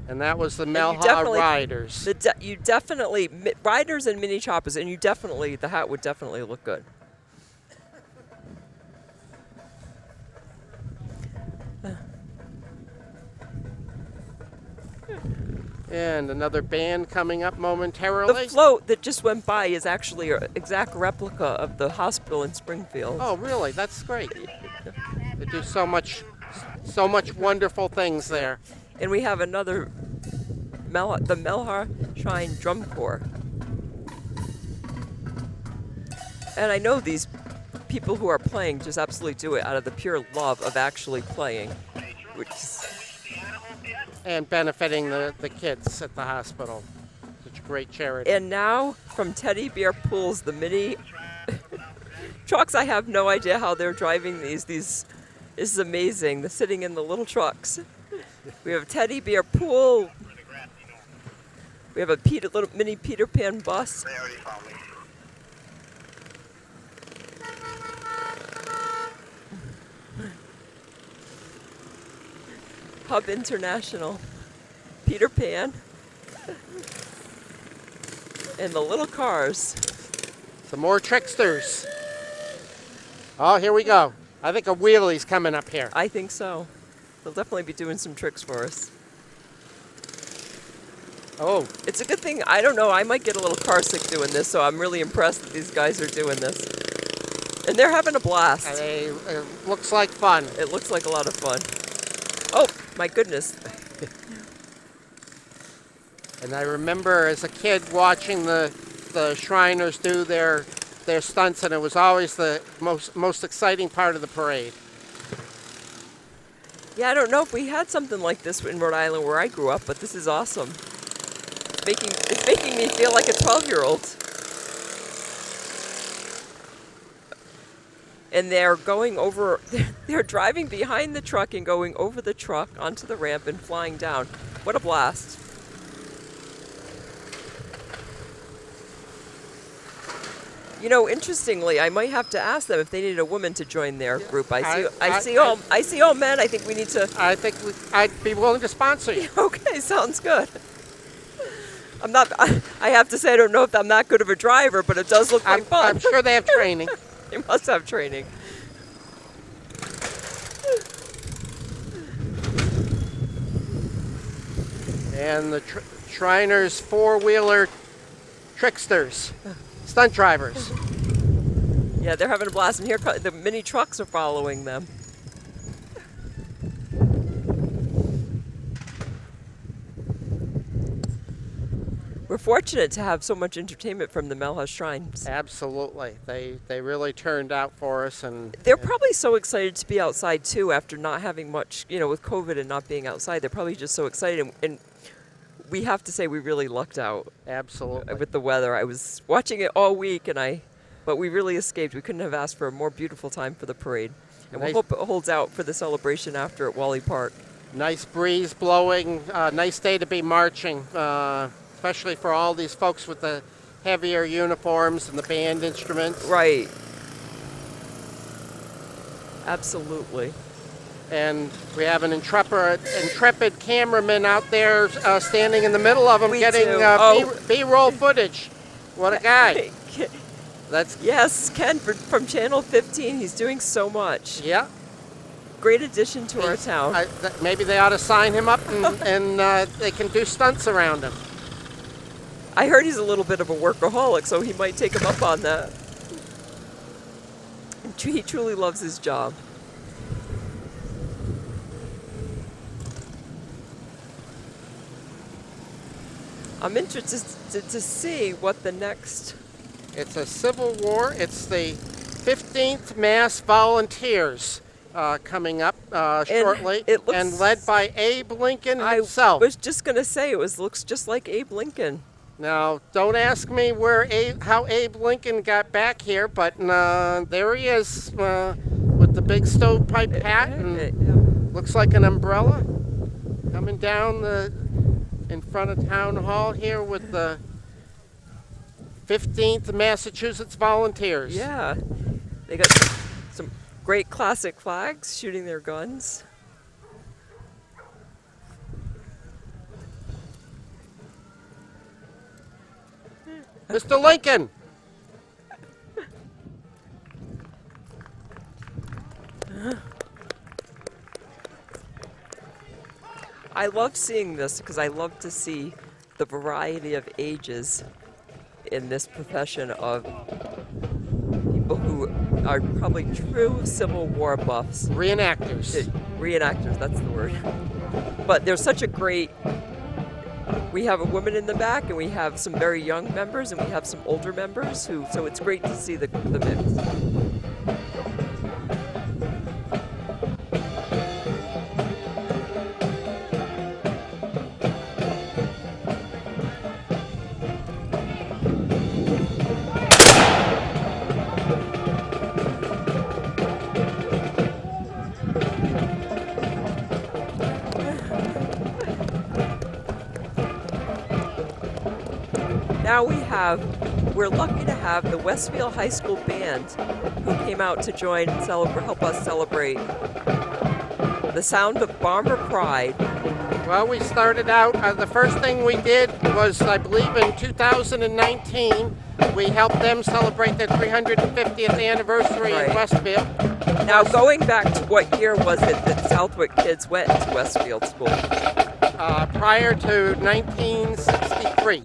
And that was the you Melha definitely- Riders. You definitely riders and mini choppers, and the hat would definitely look good. And another band coming up momentarily. The float that just went by is actually an exact replica of the hospital in Springfield. Oh, really? That's great. They do so much wonderful things there. And we have another, the Melha Shrine Drum Corps. And I know these people who are playing just absolutely do it out of the pure love of actually playing, which is, And benefiting the kids at the hospital. Such a great charity. and now from Teddy Bear Pools, the mini trucks, I have no idea how they're driving these. This is amazing. They're sitting in the little trucks. We have a teddy bear pool. We have a little mini Peter Pan bus. They already found me. Hub International. Peter Pan. And the little cars. Some more tricksters. Oh, here we go. I think a wheelie's coming up here. I think so. They'll definitely be doing some tricks for us. Oh, It's a good thing. I don't know. I might get a little car sick doing this, so I'm really impressed that these guys are doing this. And they're having a blast. it looks like fun. It looks like a lot of fun. Oh, my goodness. And I remember as a kid watching the Shriners do their stunts, and it was always the most exciting part of the parade. Yeah, I don't know if we had something like this in Rhode Island where I grew up, but this is awesome. It's making me feel like a 12-year-old. And they're going over, they're driving behind the truck and going over the truck onto the ramp and flying down. What a blast. You know, interestingly, I might have to ask them if they need a woman to join their group. I see all men. I think we need to. I think I'd be willing to sponsor you. Okay, sounds good. I have to say, I don't know if I'm that good of a driver, but it does look like fun. I'm sure they have training. They must have training. And the Shriners four-wheeler tricksters, stunt drivers. Yeah, they're having a blast, and here the mini trucks are following them. We're fortunate to have so much entertainment from the Melhouse Shrines. Absolutely, they really turned out for us, and They're probably so excited to be outside too after not having much, with COVID and not being outside. They're probably just so excited, and we have to say we really lucked out absolutely. with the weather. I was watching it all week, but we really escaped. We couldn't have asked for a more beautiful time for the parade, and we hope it holds out for the celebration after at Wally Park. Nice breeze blowing, nice day to be marching. Especially for all these folks with the heavier uniforms and the band instruments. Right. Absolutely. And we have an intrepid cameraman out there standing in the middle of them getting B-roll footage. What a guy. Yes, Ken from Channel 15. He's doing so much. Yeah. Great addition to our town. Maybe they ought to sign him up and they can do stunts around him. I heard he's a little bit of a workaholic, so he might take him up on that. He truly loves his job. I'm interested to see what the next... It's a Civil War. It's the 15th Mass Volunteers coming up shortly, and led by Abe Lincoln himself. I was just going to say, looks just like Abe Lincoln. Now, don't ask me how Abe Lincoln got back here, but there he is with the big stovepipe hat and looks like an umbrella coming down in front of Town Hall here with the 15th Massachusetts Volunteers. Yeah, they got some great classic flags shooting their guns. Mr. Lincoln! I love seeing this because I love to see the variety of ages in this profession of people who are probably true Civil War buffs. Reenactors. Reenactors, that's the word. But there's such a great... We have a woman in the back, and we have some very young members, and we have some older members, so it's great to see the mix. Now we're lucky to have the Westfield High School Band who came out to join and help us celebrate the sound of Bomber Pride. Well, we started out, the first thing we did was, I believe in 2019, we helped them celebrate their 350th anniversary Right. in Westfield. Now, going back to what year was it that Southwick kids went to Westfield School? Prior to 1963.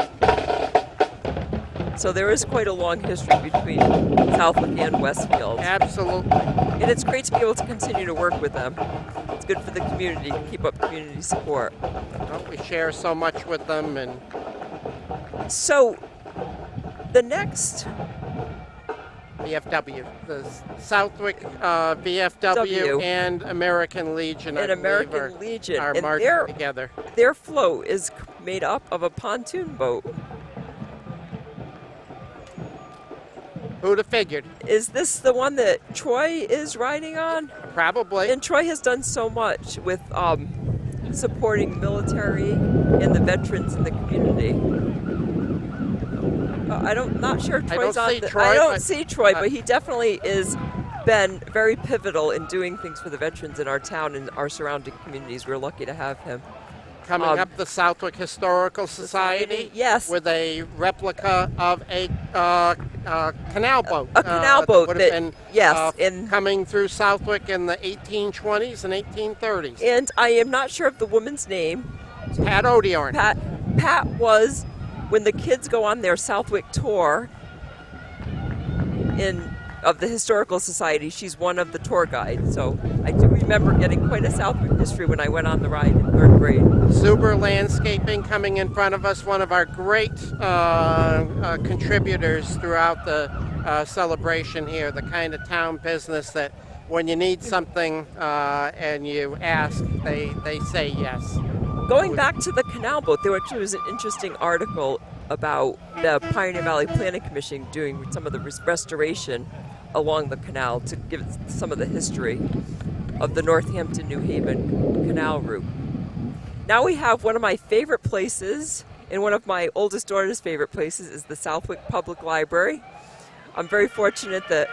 So there is quite a long history between Southwick and Westfield. Absolutely. And it's great to be able to continue to work with them. It's good for the community to keep up community support. Well, we share so much with them, and So the next VFW, the Southwick VFW W. and American Legion, I and believe, American Legion, are and marching together. their float is made up of a pontoon boat. Who'd have figured? Is this the one that Troy is riding on? Probably. And Troy has done so much with supporting military and the veterans in the community. Not sure if I Troy's don't on. see the- Troy, I don't but- see Troy, but he definitely is been very pivotal in doing things for the veterans in our town and our surrounding communities. We're lucky to have him. Coming up, the Southwick Historical Society. Yes. With a replica of a canal boat. A canal boat would have that- been yes, in- coming through Southwick in the 1820s and 1830s. And I am not sure of the woman's name. Pat Odiorn. Pat was, when the kids go on their Southwick tour of the Historical Society, she's one of the tour guides. So I do remember getting quite a Southwick history when I went on the ride in 3rd grade. Zuber Landscaping coming in front of us, one of our great contributors throughout the celebration here, the kind of town business that when you need something and you ask, they say yes. Going back to the canal boat, there actually was an interesting article about the Pioneer Valley Planning Commission doing some of the restoration along the canal to give some of the history of the Northampton, New Haven canal route. Now we have one of my favorite places, and one of my oldest daughter's favorite places is the Southwick Public Library. I'm very fortunate that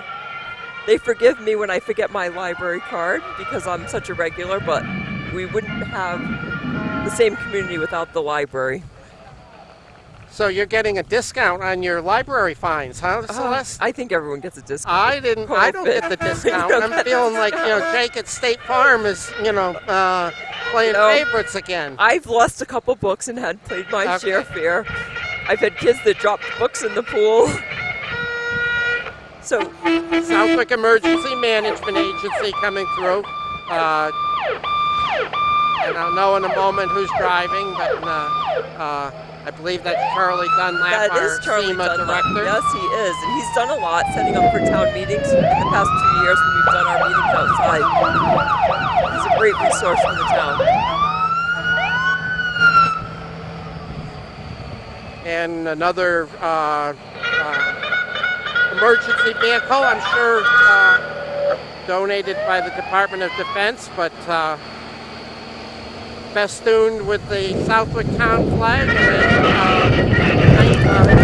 they forgive me when I forget my library card because I'm such a regular, but we wouldn't have the same community without the library. So you're getting a discount on your library fines, huh, Celeste? I think everyone gets a discount. I don't get the discount. I'm feeling like, Jake at State Farm is, playing favorites again. I've lost a couple books and had played my share fair. I've had kids that dropped books in the pool. So, Southwick Emergency Management Agency coming through. And I'll know in a moment who's driving, but I believe that's Charlie Dunlap, that our is Charlie SEMA Dunlap. director. Yes, he is. And he's done a lot setting up for town meetings in the past 2 years when we've done our meetings outside. He's a great resource for the town. And another emergency vehicle, I'm sure donated by the Department of Defense, but festooned with the Southwick town flag and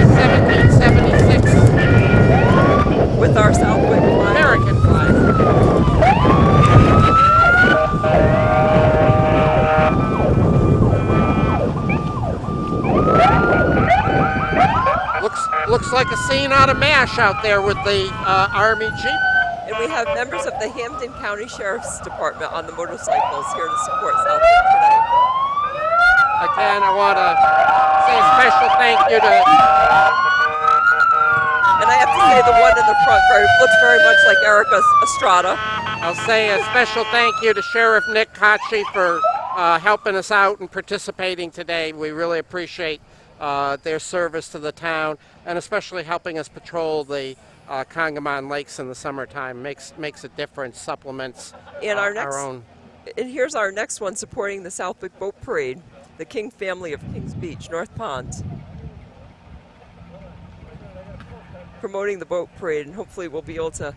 1776 with our Southwick flag. American flag. Looks like a scene out of MASH out there with the Army Jeep. And we have members of the Hampton County Sheriff's Department on the motorcycles here to support Southwick today. Again, I want to say a special thank you to... And I have to say the one in the front looks very much like Erica Estrada. I'll say a special thank you to Sheriff Nick Kochi for helping us out and participating today. We really appreciate their service to the town, and especially helping us patrol the Congamon Lakes in the summertime. Makes a difference, supplements And our own. And here's our next one supporting the Southwick Boat Parade, the King family of Kings Beach, North Pond. Promoting the boat parade, and hopefully we'll be able to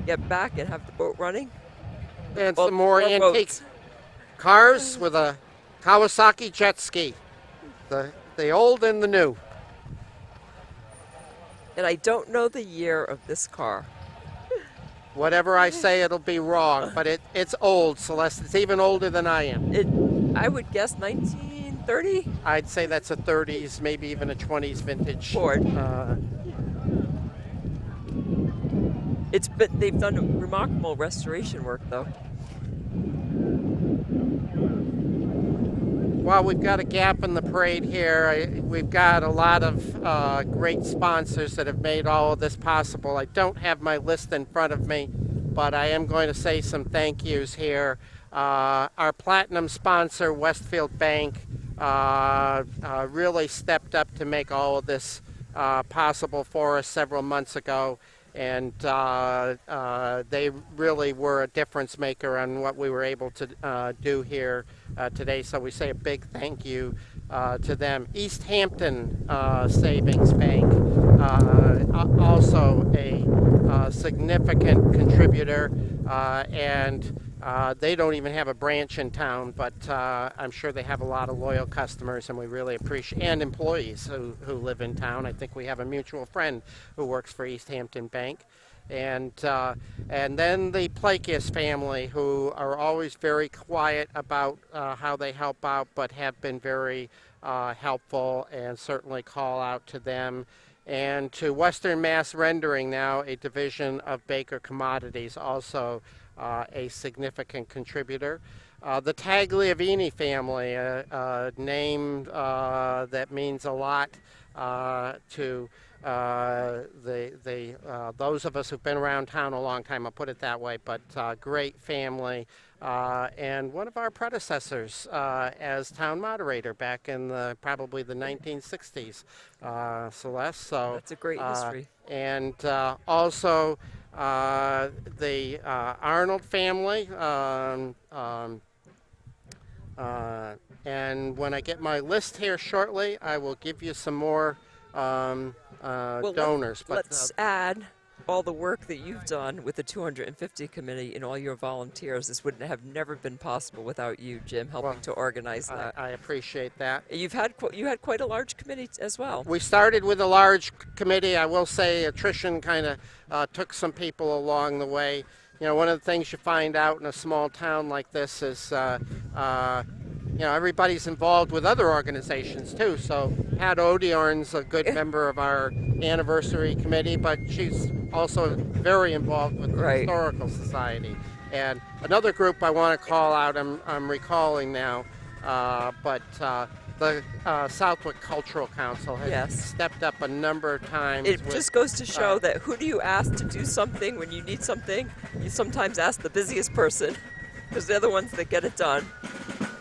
get back and have the boat running. And some more antique boats. cars with a Kawasaki jet ski. The old and the new. And I don't know the year of this car. Whatever I say, it'll be wrong, but it's old, Celeste. It's even older than I am. I would guess 1930 I'd say that's a 30s, maybe even a 20s vintage. Ford. They've done remarkable restoration work, though. Well, we've got a gap in the parade here. We've got a lot of great sponsors that have made all of this possible. I don't have my list in front of me, but I am going to say some thank yous here. Our platinum sponsor, Westfield Bank, really stepped up to make all of this possible for us several months ago. And they really were a difference maker on what we were able to do here today. So we say a big thank you to them. East Hampton Savings Bank, also a significant contributor, and they don't even have a branch in town, but I'm sure they have a lot of loyal customers, and we really appreciate, and employees who live in town. I think we have a mutual friend who works for East Hampton Bank. And then the Plakius family, who are always very quiet about how they help out, but have been very helpful, and certainly call out to them. And to Western Mass Rendering, now a division of Baker Commodities, also a significant contributor. The Tagliavini family, a name that means a lot to those of us who've been around town a long time, I'll put it that way, but great family, and one of our predecessors as town moderator back in probably the 1960s, Celeste. So that's a great history. And also the Arnold family, and when I get my list here shortly, I will give you some more donors. Let's add all the work that you've done with the 250 committee and all your volunteers. This would have never been possible without you, Jim, helping to organize that. I appreciate that. You had quite a large committee as well. We started with a large committee. I will say attrition kind of took some people along the way. You know, one of the things you find out in a small town like this is you know, everybody's involved with other organizations too. So Pat Odiorn's a good member of our anniversary committee, but she's also very involved with the Historical Society. And another group I want to call out, I'm recalling now, but the Southwick Cultural Council has stepped up a number of times. It just goes to show that who do you ask to do something when you need something? You sometimes ask the busiest person, because they're the ones that get it done.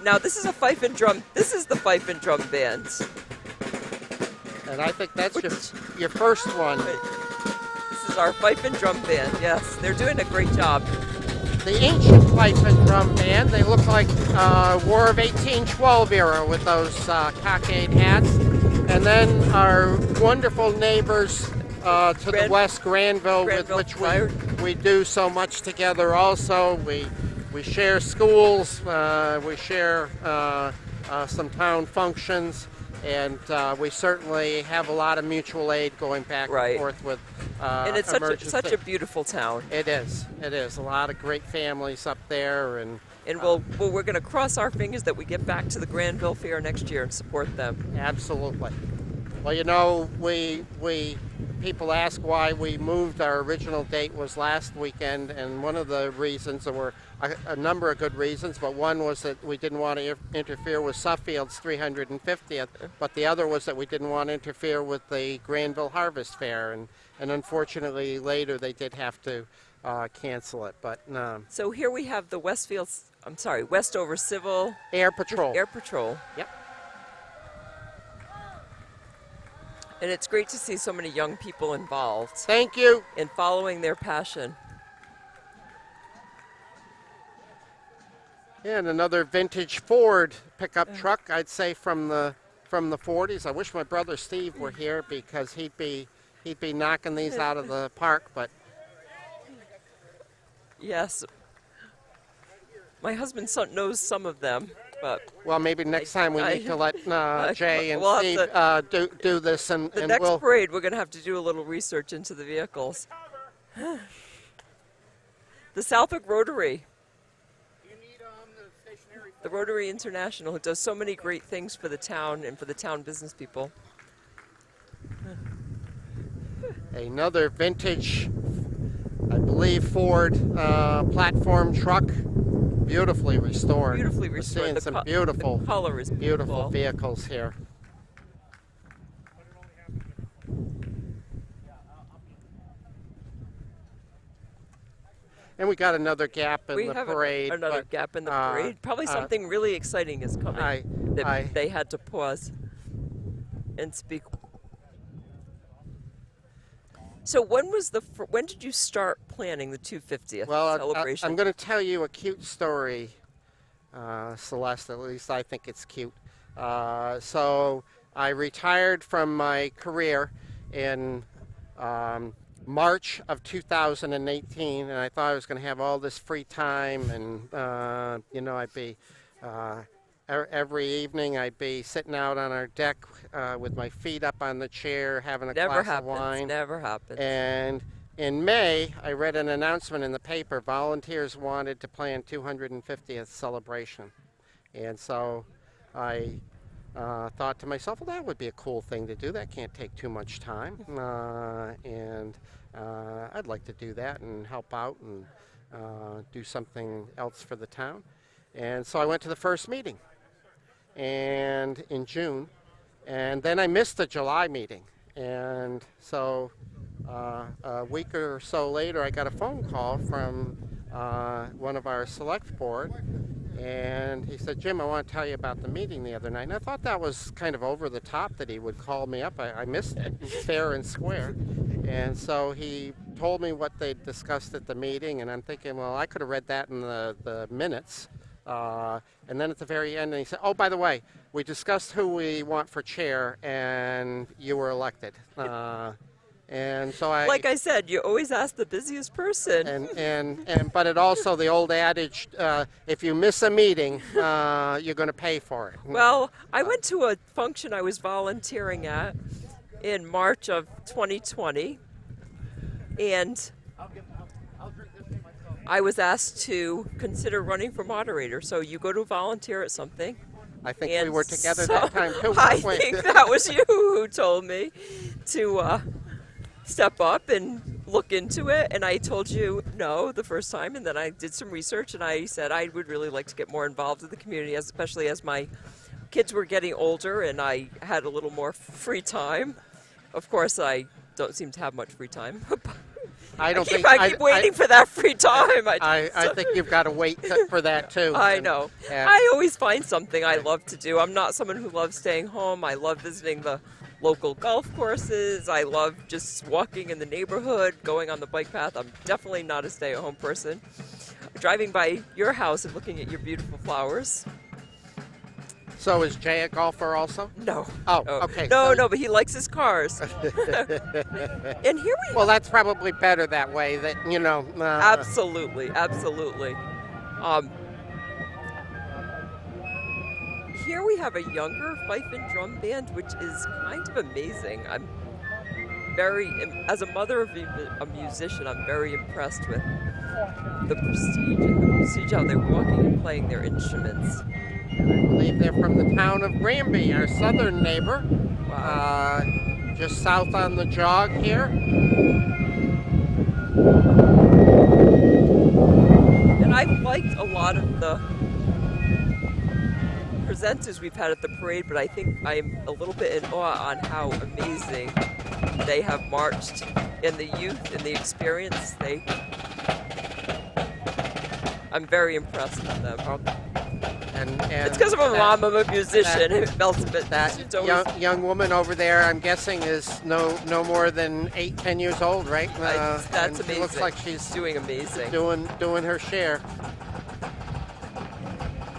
Now this is a Fife and Drum. This is the Fife and Drum band. And I think that's your first one. This is our Fife and Drum band. Yes, they're doing a great job. The ancient Fife and Drum band. They look like War of 1812 era with those cockade hats. And then our wonderful neighbors to the west, Granville, with which we do so much together. Also, we share schools, we share some town functions, and we certainly have a lot of mutual aid going back and forth with and it's such a beautiful town. It is. A lot of great families up there, and we're going to cross our fingers that we get back to the Granville Fair next year and support them. Absolutely. Well, you know, people ask why we moved. Our original date was last weekend, and one of the reasons, there were a number of good reasons, but one was that we didn't want to interfere with Suffield's 350th, but the other was that we didn't want to interfere with the Granville Harvest Fair, and unfortunately later they did have to cancel it. But so here we have the Westover Civil Air Patrol. Yep. And it's great to see so many young people involved. Thank you. In following their passion. Yeah, and another vintage Ford pickup truck, I'd say from the 40s. I wish my brother Steve were here because he'd be knocking these out of the park, but yes. My husband's son knows some of them. but Well, maybe next time we need to let Jay and we'll Steve have do this, and the next we'll. parade we're going to have to do a little research into the vehicles. The Southwick Rotary, You need the stationary. the Rotary International, who does so many great things for the town and for the town business people. Another vintage, I believe, Ford platform truck, beautifully restored. Beautifully We're restored. seeing The some co- beautiful, The color is beautiful beautiful. vehicles here. And we got another gap in We the have parade. another but, gap in the uh, parade. Probably something really exciting is coming that they had to pause and speak. So when did you start planning the 250th Well, celebration? I'm going to tell you a cute story, Celeste. At least I think it's cute. So I retired from my career in March of 2018, and I thought I was going to have all this free time, and I'd be every evening I'd be sitting out on our deck with my feet up on the chair, having a Never glass of wine. Never happens. And in May, I read an announcement in the paper. Volunteers wanted to plan 250th celebration, and so I thought to myself, well, that would be a cool thing to do. That can't take too much time, and I'd like to do that and help out and do something else for the town. And so I went to the first meeting, and in June, and then I missed the July meeting, and so a week or so later, I got a phone call from one of our select board. And he said, Jim, I want to tell you about the meeting the other night. And I thought that was kind of over the top that he would call me up. I missed it, fair and square. And so he told me what they discussed at the meeting, and I'm thinking, well, I could have read that in the minutes. And then at the very end, he said, oh, by the way, we discussed who we want for chair, and you were elected. And so like I said, you always ask the busiest person. But it also the old adage, if you miss a meeting, you're going to pay for it. Well, I went to a function I was volunteering at in March of 2020, and I was asked to consider running for moderator. So you go to volunteer at something. I think we were together that time too. I think that was you who told me to step up and look into it, and I told you no the first time, and then I did some research, and I said I would really like to get more involved with the community, especially as my kids were getting older and I had a little more free time. Of course, I don't seem to have much free time. I keep waiting for that free time. I think you've got to wait for that too. I know. I always find something I love to do. I'm not someone who loves staying home. I love visiting the local golf courses. I love just walking in the neighborhood, going on the bike path. I'm definitely not a stay-at-home person. Driving by your house and looking at your beautiful flowers. So is Jay a golfer also? No. Oh, okay. No, but he likes his cars. And here we Well, that's probably better that way. That Absolutely. Here we have a younger Fife and Drum band, which is kind of amazing. I'm as a mother of a musician, I'm very impressed with the prestige how they're walking and playing their instruments. I believe they're from the town of Granby, our southern neighbor. Wow. Just south on the jog here. And I've liked a lot of the presenters we've had at the parade, but I think I'm a little bit in awe on how amazing they have marched, and the youth and the experience. I'm very impressed with them. And it's because of a mom, I'm a musician. It melts a bit. That young woman over there, I'm guessing, is no more than 8-10 years old, right? That's amazing. It looks like she's doing amazing. Doing her share.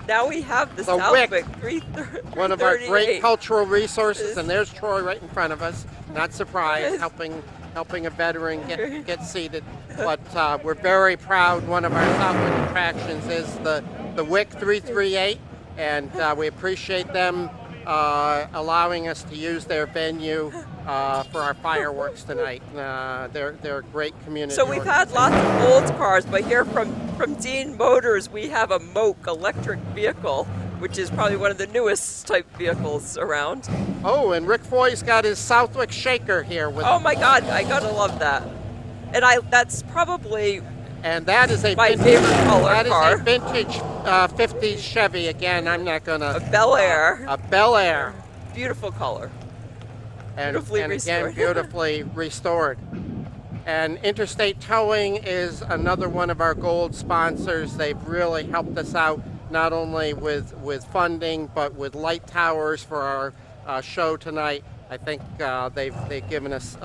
Now we have the Southwick 338. One of our great cultural resources, and there's Troy right in front of us. Not surprised, helping a veteran get seated. But we're very proud. One of our Southwick attractions is the WIC 338, and we appreciate them allowing us to use their venue for our fireworks tonight. They're a great community. So we've had lots of old cars, but here from Dean Motors, we have a Moke electric vehicle, which is probably one of the newest type vehicles around. Oh, and Rick Foy's got his Southwick shaker here with Oh my God, I gotta love that. And that's probably and that is a my vintage, favorite color that car. is a vintage 50s Chevy. Again, I'm not gonna A Bel Air. a Bel Air. Beautiful color. And, Beautifully and again, restored. beautifully restored. And Interstate Towing is another one of our gold sponsors. They've really helped us out, not only with funding, but with light towers for our show tonight. I think they've given us,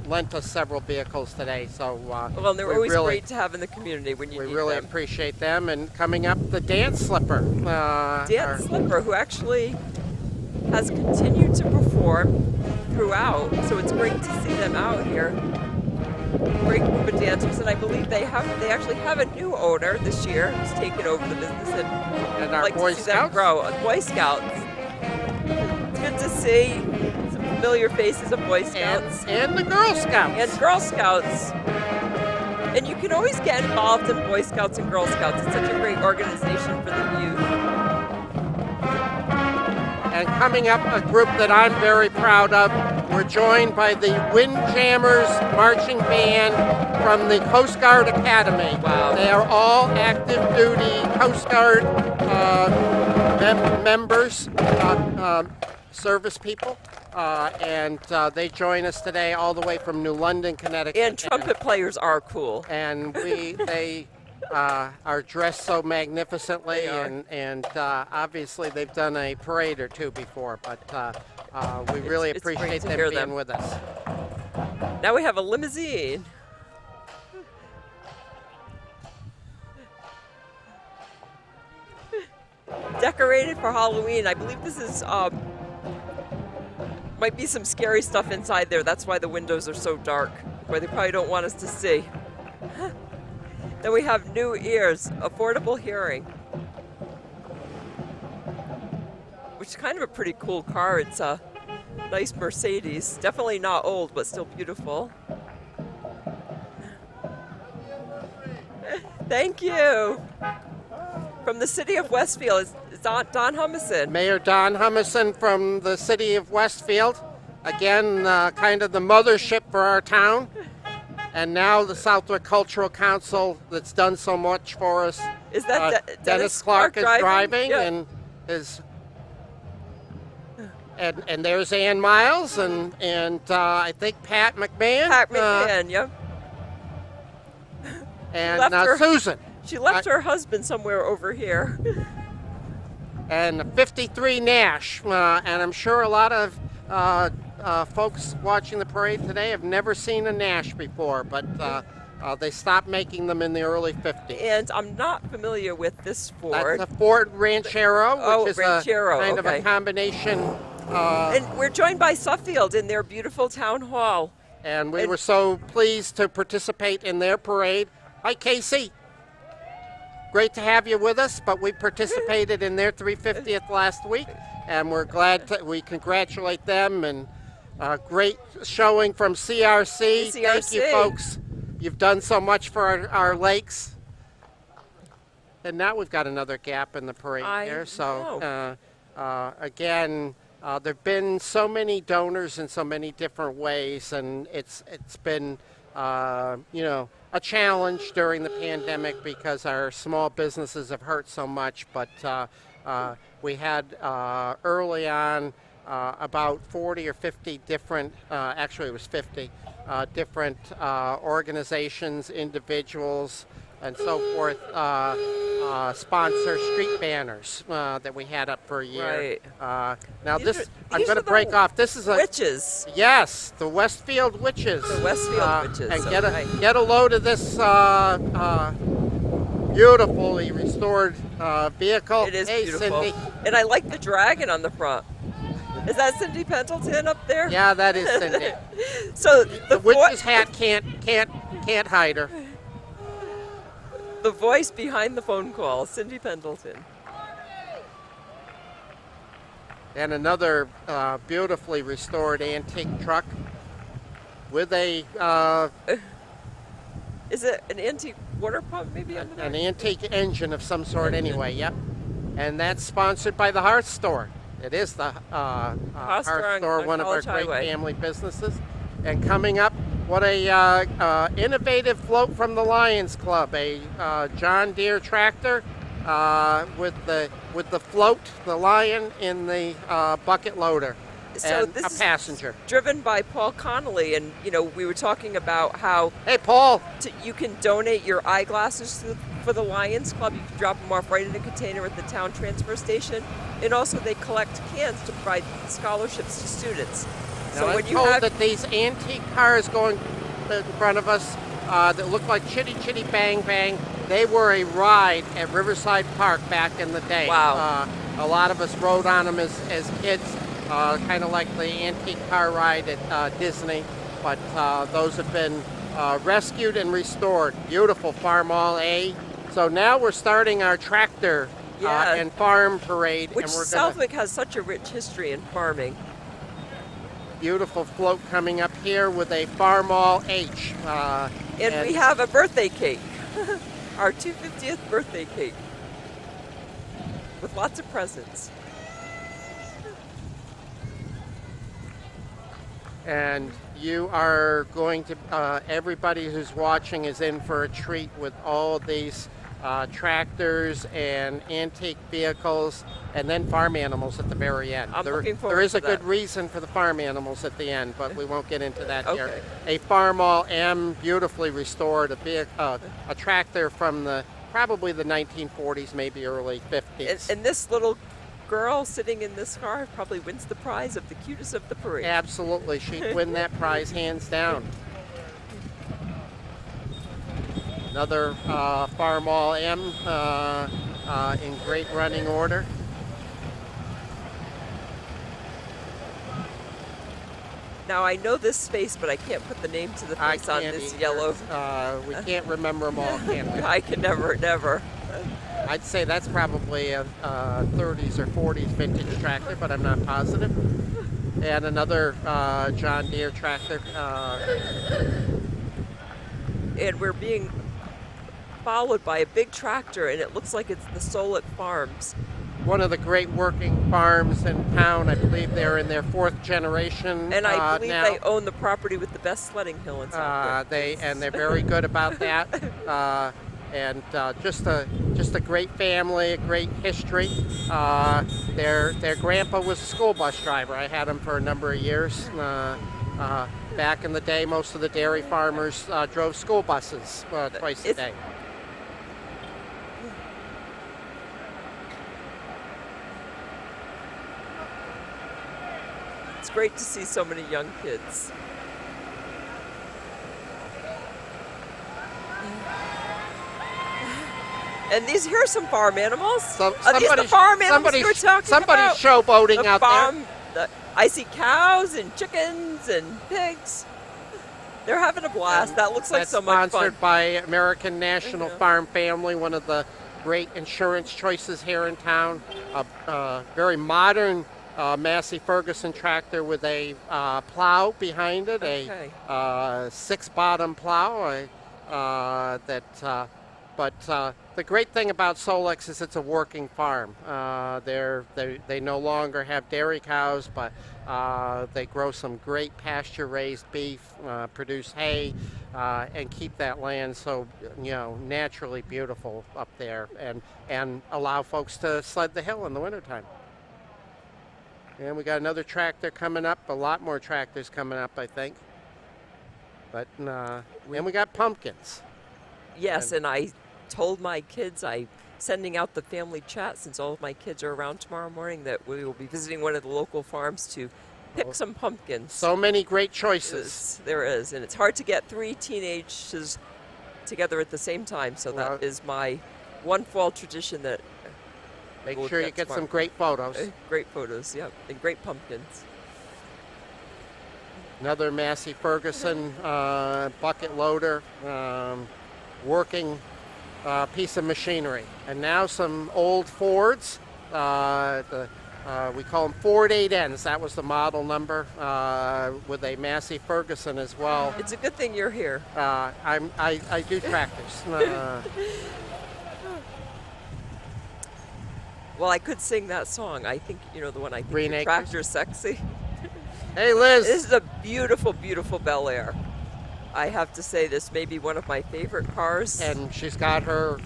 lent us several vehicles today. So Well, they're we always really, great to have in the community when you we need really them. appreciate them. And coming up, the Dance Slipper. Dan Slipper, who actually has continued to perform throughout, so it's great to see them out here. Great group of dancers, and I believe they actually have a new owner this year who's taken over the business, and And I'd our like Boy to see them Scouts. grow. Boy Scouts. It's good to see some familiar faces of Boy Scouts And the Girl Scouts. and Girl Scouts. And you can always get involved in Boy Scouts and Girl Scouts. It's such a great organization for the youth. And coming up, a group that I'm very proud of, we're joined by the Windjammers marching band from the Coast Guard Academy. Wow. They are all active duty Coast Guard members, service people, and they join us today all the way from New London, Connecticut. And trumpet players are cool. And they are dressed so magnificently, They are. and obviously they've done a parade or two before, but we really It's great appreciate to them hear being them. with us. Now we have a limousine. Decorated for Halloween. I believe this is might be some scary stuff inside there. That's why the windows are so dark, where they probably don't want us to see. Then we have new ears, affordable hearing, which is kind of a pretty cool car. It's a nice Mercedes, definitely not old, but still beautiful. Thank you. From the city of Westfield, it's Don Humison. Mayor Don Humison from the city of Westfield, again, kind of the mothership for our town. And now the Southwick Cultural Council that's done so much for us. Is that Dennis Clark is driving Yeah. and is and there's Ann Miles and I think Pat McMahon. Pat McMahon, yeah. And left her- Susan. She left her husband somewhere over here. And 53 Nash. And I'm sure a lot of folks watching the parade today have never seen a Nash before, but they stopped making them in the early 50s. And I'm not familiar with this Ford. That's a Ford Ranchero, Oh, which is Ranchero, a kind of okay. a combination. And we're joined by Suffield in their beautiful town hall. And we were so pleased to participate in their parade. Hi, Casey. Great to have you with us, but we participated in their 350th last week, and we're glad we congratulate them, and great showing from CRC. Thank you, CRC. folks. You've done so much for our lakes. And now we've got another gap in the parade I here. So, again, there have been so many donors in so many different ways, and it's been, a challenge during the pandemic because our small businesses have hurt so much. But we had early on about 40 or 50 different, actually it was 50, different organizations, individuals, and so forth, sponsor street banners that we had up for a year. Right. Now These this, are- I'm these going to are the break off. This is a Witches. yes, the Westfield Witches. The Westfield Witches, And okay. get a load of this beautifully restored vehicle. It is Hey, beautiful. Cindy. And I like the dragon on the front. Is that Cindy Pendleton up there? Yeah, that is Cindy. So The vo- witch's hat can't hide her. the voice behind the phone call, Cindy Pendleton. And another beautifully restored antique truck with a Is it an antique water pump maybe under there? an antique engine of some sort anyway, yep. And that's sponsored by the Hearth Store. It is the Hearth Store, on one of our College great Highway. family businesses. And coming up, what a innovative float from the Lions Club, a John Deere tractor with the float, the lion in the bucket loader, So and this a is passenger. driven by Paul Connolly, and we were talking about how Hey, Paul. you can donate your eyeglasses for the Lions Club. You can drop them off right in a container at the town transfer station, and also they collect cans to provide scholarships to students. Now, I'm told that these antique cars going in front of us that look like Chitty Chitty Bang Bang, they were a ride at Riverside Park back in the day. Wow. A lot of us rode on them as kids, kind of like the antique car ride at Disney, but those have been rescued and restored. Beautiful Farmall A. So now we're starting our tractor Yeah. and farm parade. Which and we're Southwick has such a rich history in farming. Beautiful float coming up here with a Farmall H. And we have a birthday cake, our 250th birthday cake, with lots of presents. And you are going to, everybody who's watching is in for a treat with all of these tractors and antique vehicles, and then farm animals at the very end. I'm looking forward there is to a good that. reason for the farm animals at the end, but we won't get into that here. Okay. A Farmall M, beautifully restored, a tractor from probably the 1940s, maybe early 50s. And this little girl sitting in this car probably wins the prize of the cutest of the parade. Absolutely, she'd win that prize hands down. Another Farmall M in great running order. Now I know this space, but I can't put the name to the I face on can't this either. yellow. We can't remember them all, can we? I can never. I'd say that's probably a 30s or 40s vintage tractor, but I'm not positive. And another John Deere tractor. And we're being followed by a big tractor, and it looks like it's the Southwick Farms. One of the great working farms in town. I believe they're in their 4th generation And I believe now. they own the property with the best sledding hill in Southwick. They're very good about that. And just a great family, a great history. Their grandpa was a school bus driver. I had him for a number of years. Back in the day, most of the dairy farmers drove school buses twice a day. It's great to see so many young kids. And here are some farm animals. Are these the farm animals you were talking about? Somebody's showboating out there. I see cows and chickens and pigs. They're having a blast. That looks like so much fun. Sponsored by American National Farm Family, one of the great insurance choices here in town. A very modern Massey Ferguson tractor with a plow behind it, a 6-bottom plow. But the great thing about Solex is it's a working farm. They no longer have dairy cows, but they grow some great pasture-raised beef, produce hay, and keep that land so naturally beautiful up there, and allow folks to sled the hill in the wintertime. And we got another tractor coming up, a lot more tractors coming up, I think. But and we got pumpkins. Yes, and I told my kids, I'm sending out the family chat since all of my kids are around tomorrow morning, that we will be visiting one of the local farms to pick some pumpkins. So many great choices. There is, and it's hard to get 3 teenagers together at the same time, so that is my one fall tradition that make sure you get some great photos. Great photos, yep, and great pumpkins. Another Massey Ferguson bucket loader, working piece of machinery. And now some old Fords. The We call them Ford 8Ns. That was the model number, with a Massey Ferguson as well. It's a good thing you're here. I do tractors. Well, I could sing that song. I think, you know, the one I think Green your Acres? tractor's sexy. Hey, Liz. This is a beautiful, beautiful Bel Air. I have to say, this may be one of my favorite cars. And she's got her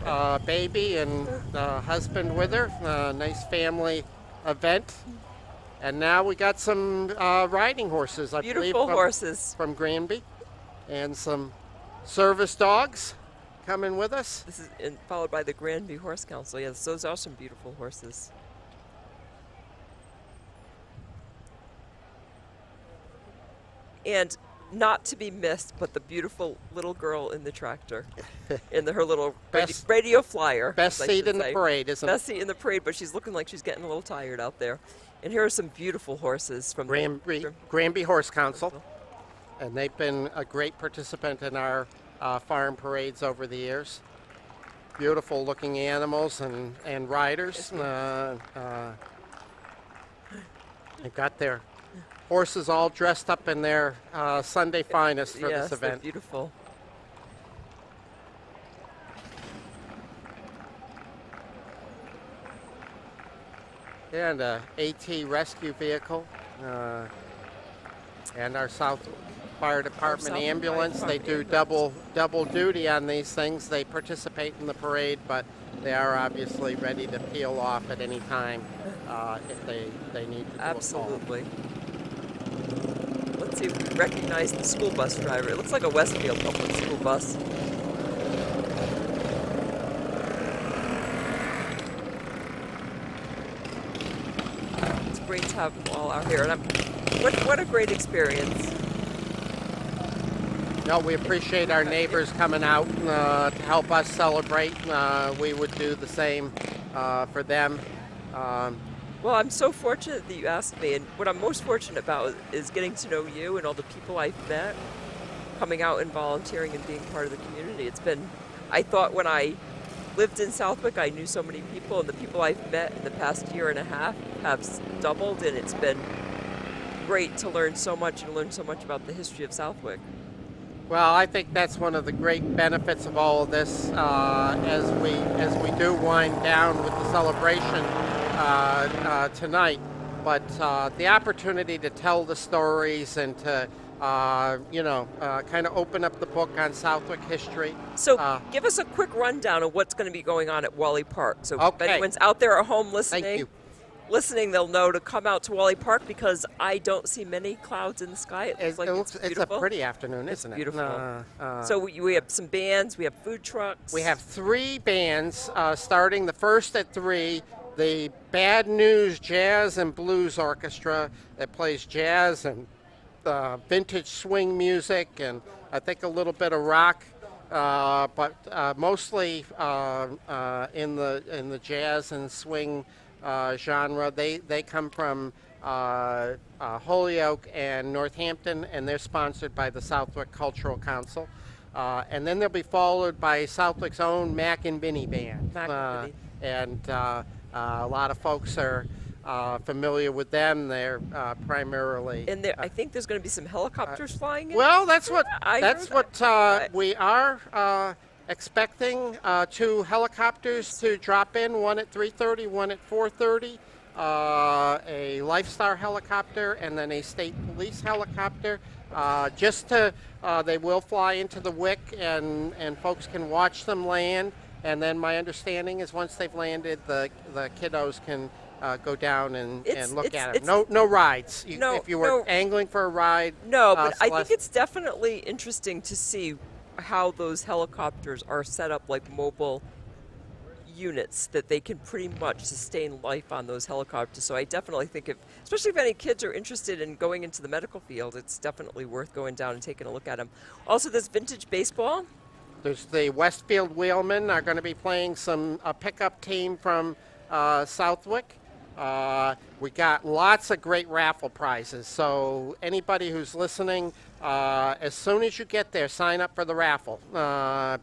baby and husband with her. Nice family event. And now we got some riding horses, I believe. Beautiful horses. From Granby. And some service dogs coming with us. This is followed by the Granby Horse Council. Yes, those are some beautiful horses. And not to be missed, but the beautiful little girl in the tractor, in her little radio flyer. Best seat in the parade, isn't it? Best seat in the parade, but she's looking like she's getting a little tired out there. And here are some beautiful horses from Granby Horse Council. And they've been a great participant in our farm parades over the years. Beautiful looking animals and riders. They've got their horses all dressed up in their Sunday finest for this event. They're beautiful. And a AT rescue vehicle. And our South Fire Department ambulance. They do double duty on these things. They participate in the parade, but they are obviously ready to peel off at any time if they need to do Absolutely. Let's see if we recognize the school bus driver. It looks like a Westfield public school bus. It's great to have them all out here. And what a great experience. No, we appreciate our neighbors coming out to help us celebrate. We would do the same for them. Well, I'm so fortunate that you asked me, and what I'm most fortunate about is getting to know you and all the people I've met, coming out and volunteering and being part of the community. I thought when I lived in Southwick, I knew so many people, and the people I've met in the past year and a half have doubled, and it's been great to learn so much and learn so much about the history of Southwick. Well, I think that's one of the great benefits of all of this as we do wind down with the celebration tonight. But the opportunity to tell the stories and to kind of open up the book on Southwick history. So give us a quick rundown of what's going to be going on at Wally Park. So if Okay. anyone's out there at home listening, Thank you. they'll know to come out to Wally Park because I don't see many clouds in the sky. It looks like it's a beautiful. pretty afternoon, isn't it? Beautiful. So we have some bands, we have food trucks. We have 3 bands starting the first at 3. The Bad News Jazz and Blues Orchestra that plays jazz and vintage swing music and I think a little bit of rock, but mostly in the jazz and swing genre. They come from Holyoke and Northampton, and they're sponsored by the Southwick Cultural Council. And then they'll be followed by Southwick's own Mac and Vinny Band. And a lot of folks are familiar with them. They're primarily. And I think there's going to be some helicopters flying in. Well, that's what that. We are expecting 2 helicopters to drop in. One at 3:30, one at 4:30. A Lifestar helicopter, and then a state police helicopter. They will fly into the Wick, and folks can watch them land. And then my understanding is once they've landed, the kiddos can go down and look at them. No rides. If you were angling for a ride. No, but I think it's definitely interesting to see how those helicopters are set up like mobile units that they can pretty much sustain life on those helicopters. So I definitely think especially if any kids are interested in going into the medical field, it's definitely worth going down and taking a look at them. Also, there's vintage baseball. There's the Westfield Wheelmen are going to be playing a pickup team from Southwick. We got lots of great raffle prizes. So anybody who's listening, as soon as you get there, sign up for the raffle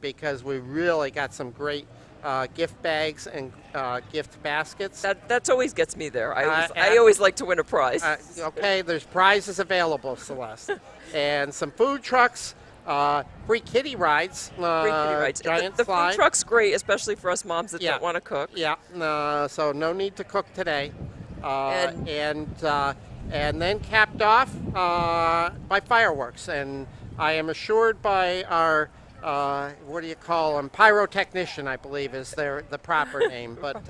because we really got some great gift bags and gift baskets. That's always gets me there. I and- always like to win a prize. Okay, there's prizes available, Celeste, and some food trucks, free kiddie rides, Free kitty rides. giant The slide. food truck's great, especially for us moms that Yeah. don't want to cook. Yeah, so no need to cook today. And then capped off by fireworks. And I am assured by our, what do you call them, pyrotechnician, I believe is the proper name, but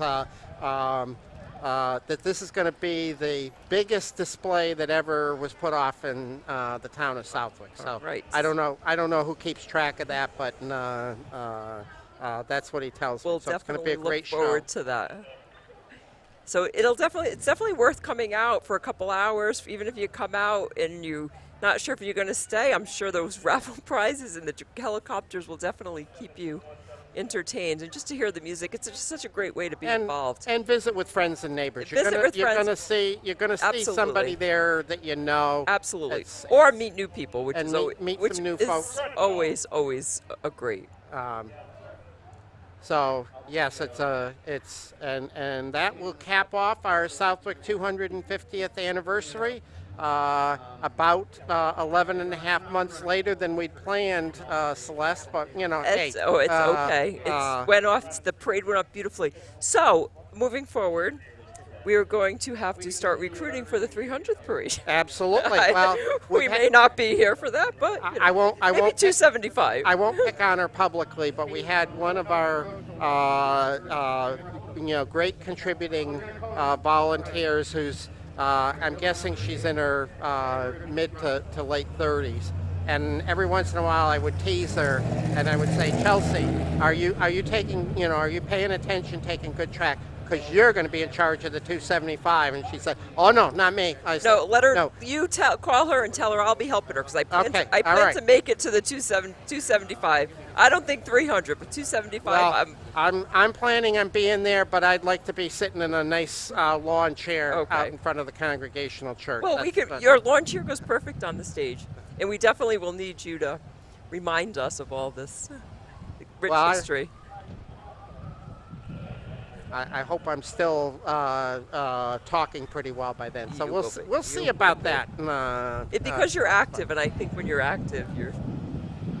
that this is going to be the biggest display that ever was put off in the town of Southwick. So Right. I don't know who keeps track of that, but that's what he tells We'll me. So it's going to definitely be a great look show. forward to that. So it's definitely worth coming out for a couple hours, even if you come out and you're not sure if you're going to stay. I'm sure those raffle prizes and the helicopters will definitely keep you entertained, and just to hear the music, it's just such a great way to be involved. And visit with friends and neighbors. Visit with you're friends. gonna see Absolutely. somebody there that you know. Absolutely, It's- or meet new people, which and is meet which some new is folks. always a great. So yes, and that will cap off our Southwick 250th anniversary. About 11 and a half months later than we'd planned, Celeste. But It's okay. It went off. The parade went off beautifully. So moving forward, we are going to have to start recruiting for the 300th parade. Absolutely. Well, we may not be here for that, but I won't. maybe 275. I won't pick on her publicly, but we had one of our, great contributing volunteers who's, I'm guessing she's in her mid to late 30s. And every once in a while I would tease her and I would say, Chelsea, are you taking, are you paying attention, taking good track? Because you're going to be in charge of the 275. And she said, oh, no, not me. I said, No, let her. No. You call her and tell her I'll be helping her because I plan, Okay, I all plan right. to make it to the 275. I don't think 300, but 275. Well, I'm planning on being there, but I'd like to be sitting in a nice lawn chair Okay. out in front of the Congregational Church. Well, That's- your lawn chair goes perfect on the stage, and we definitely will need you to remind us of all this rich Well, history. I hope I'm still talking pretty well by then. So You we'll will see, be. we'll You see will about be. that. Because you're active, and I think when you're active, you're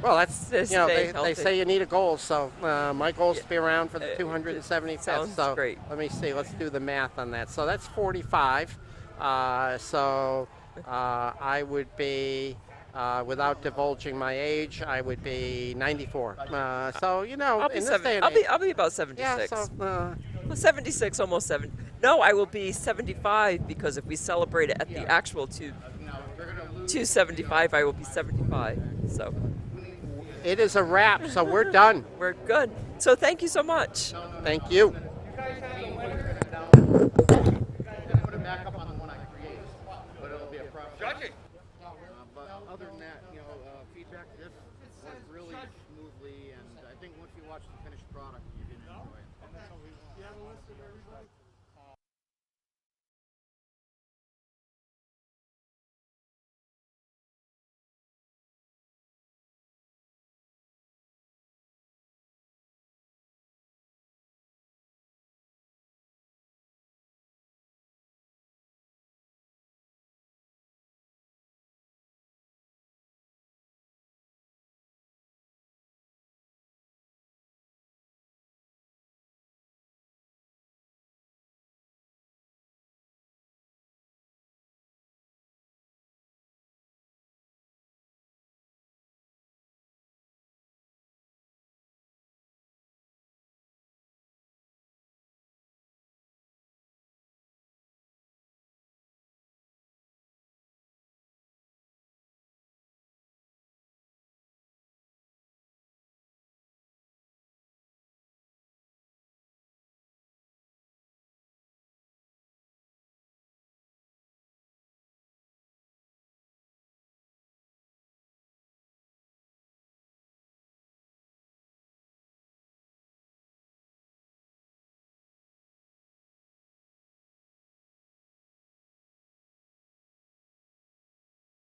well, that's to stay they healthy. say you need a goal. So my goal is to be around for the It 275th. sounds So great. let me see. Let's do the math on that. So that's 45. So I would be. Without divulging my age, I would be 94. So I'll be in this day 70. and age, I'll be about 76. yeah. So Well, 76, almost 7. No, I will be 75 because if we celebrate it at the actual 275, I will be 75. So it is a wrap. So we're done. we're good. So thank you so much. Thank you.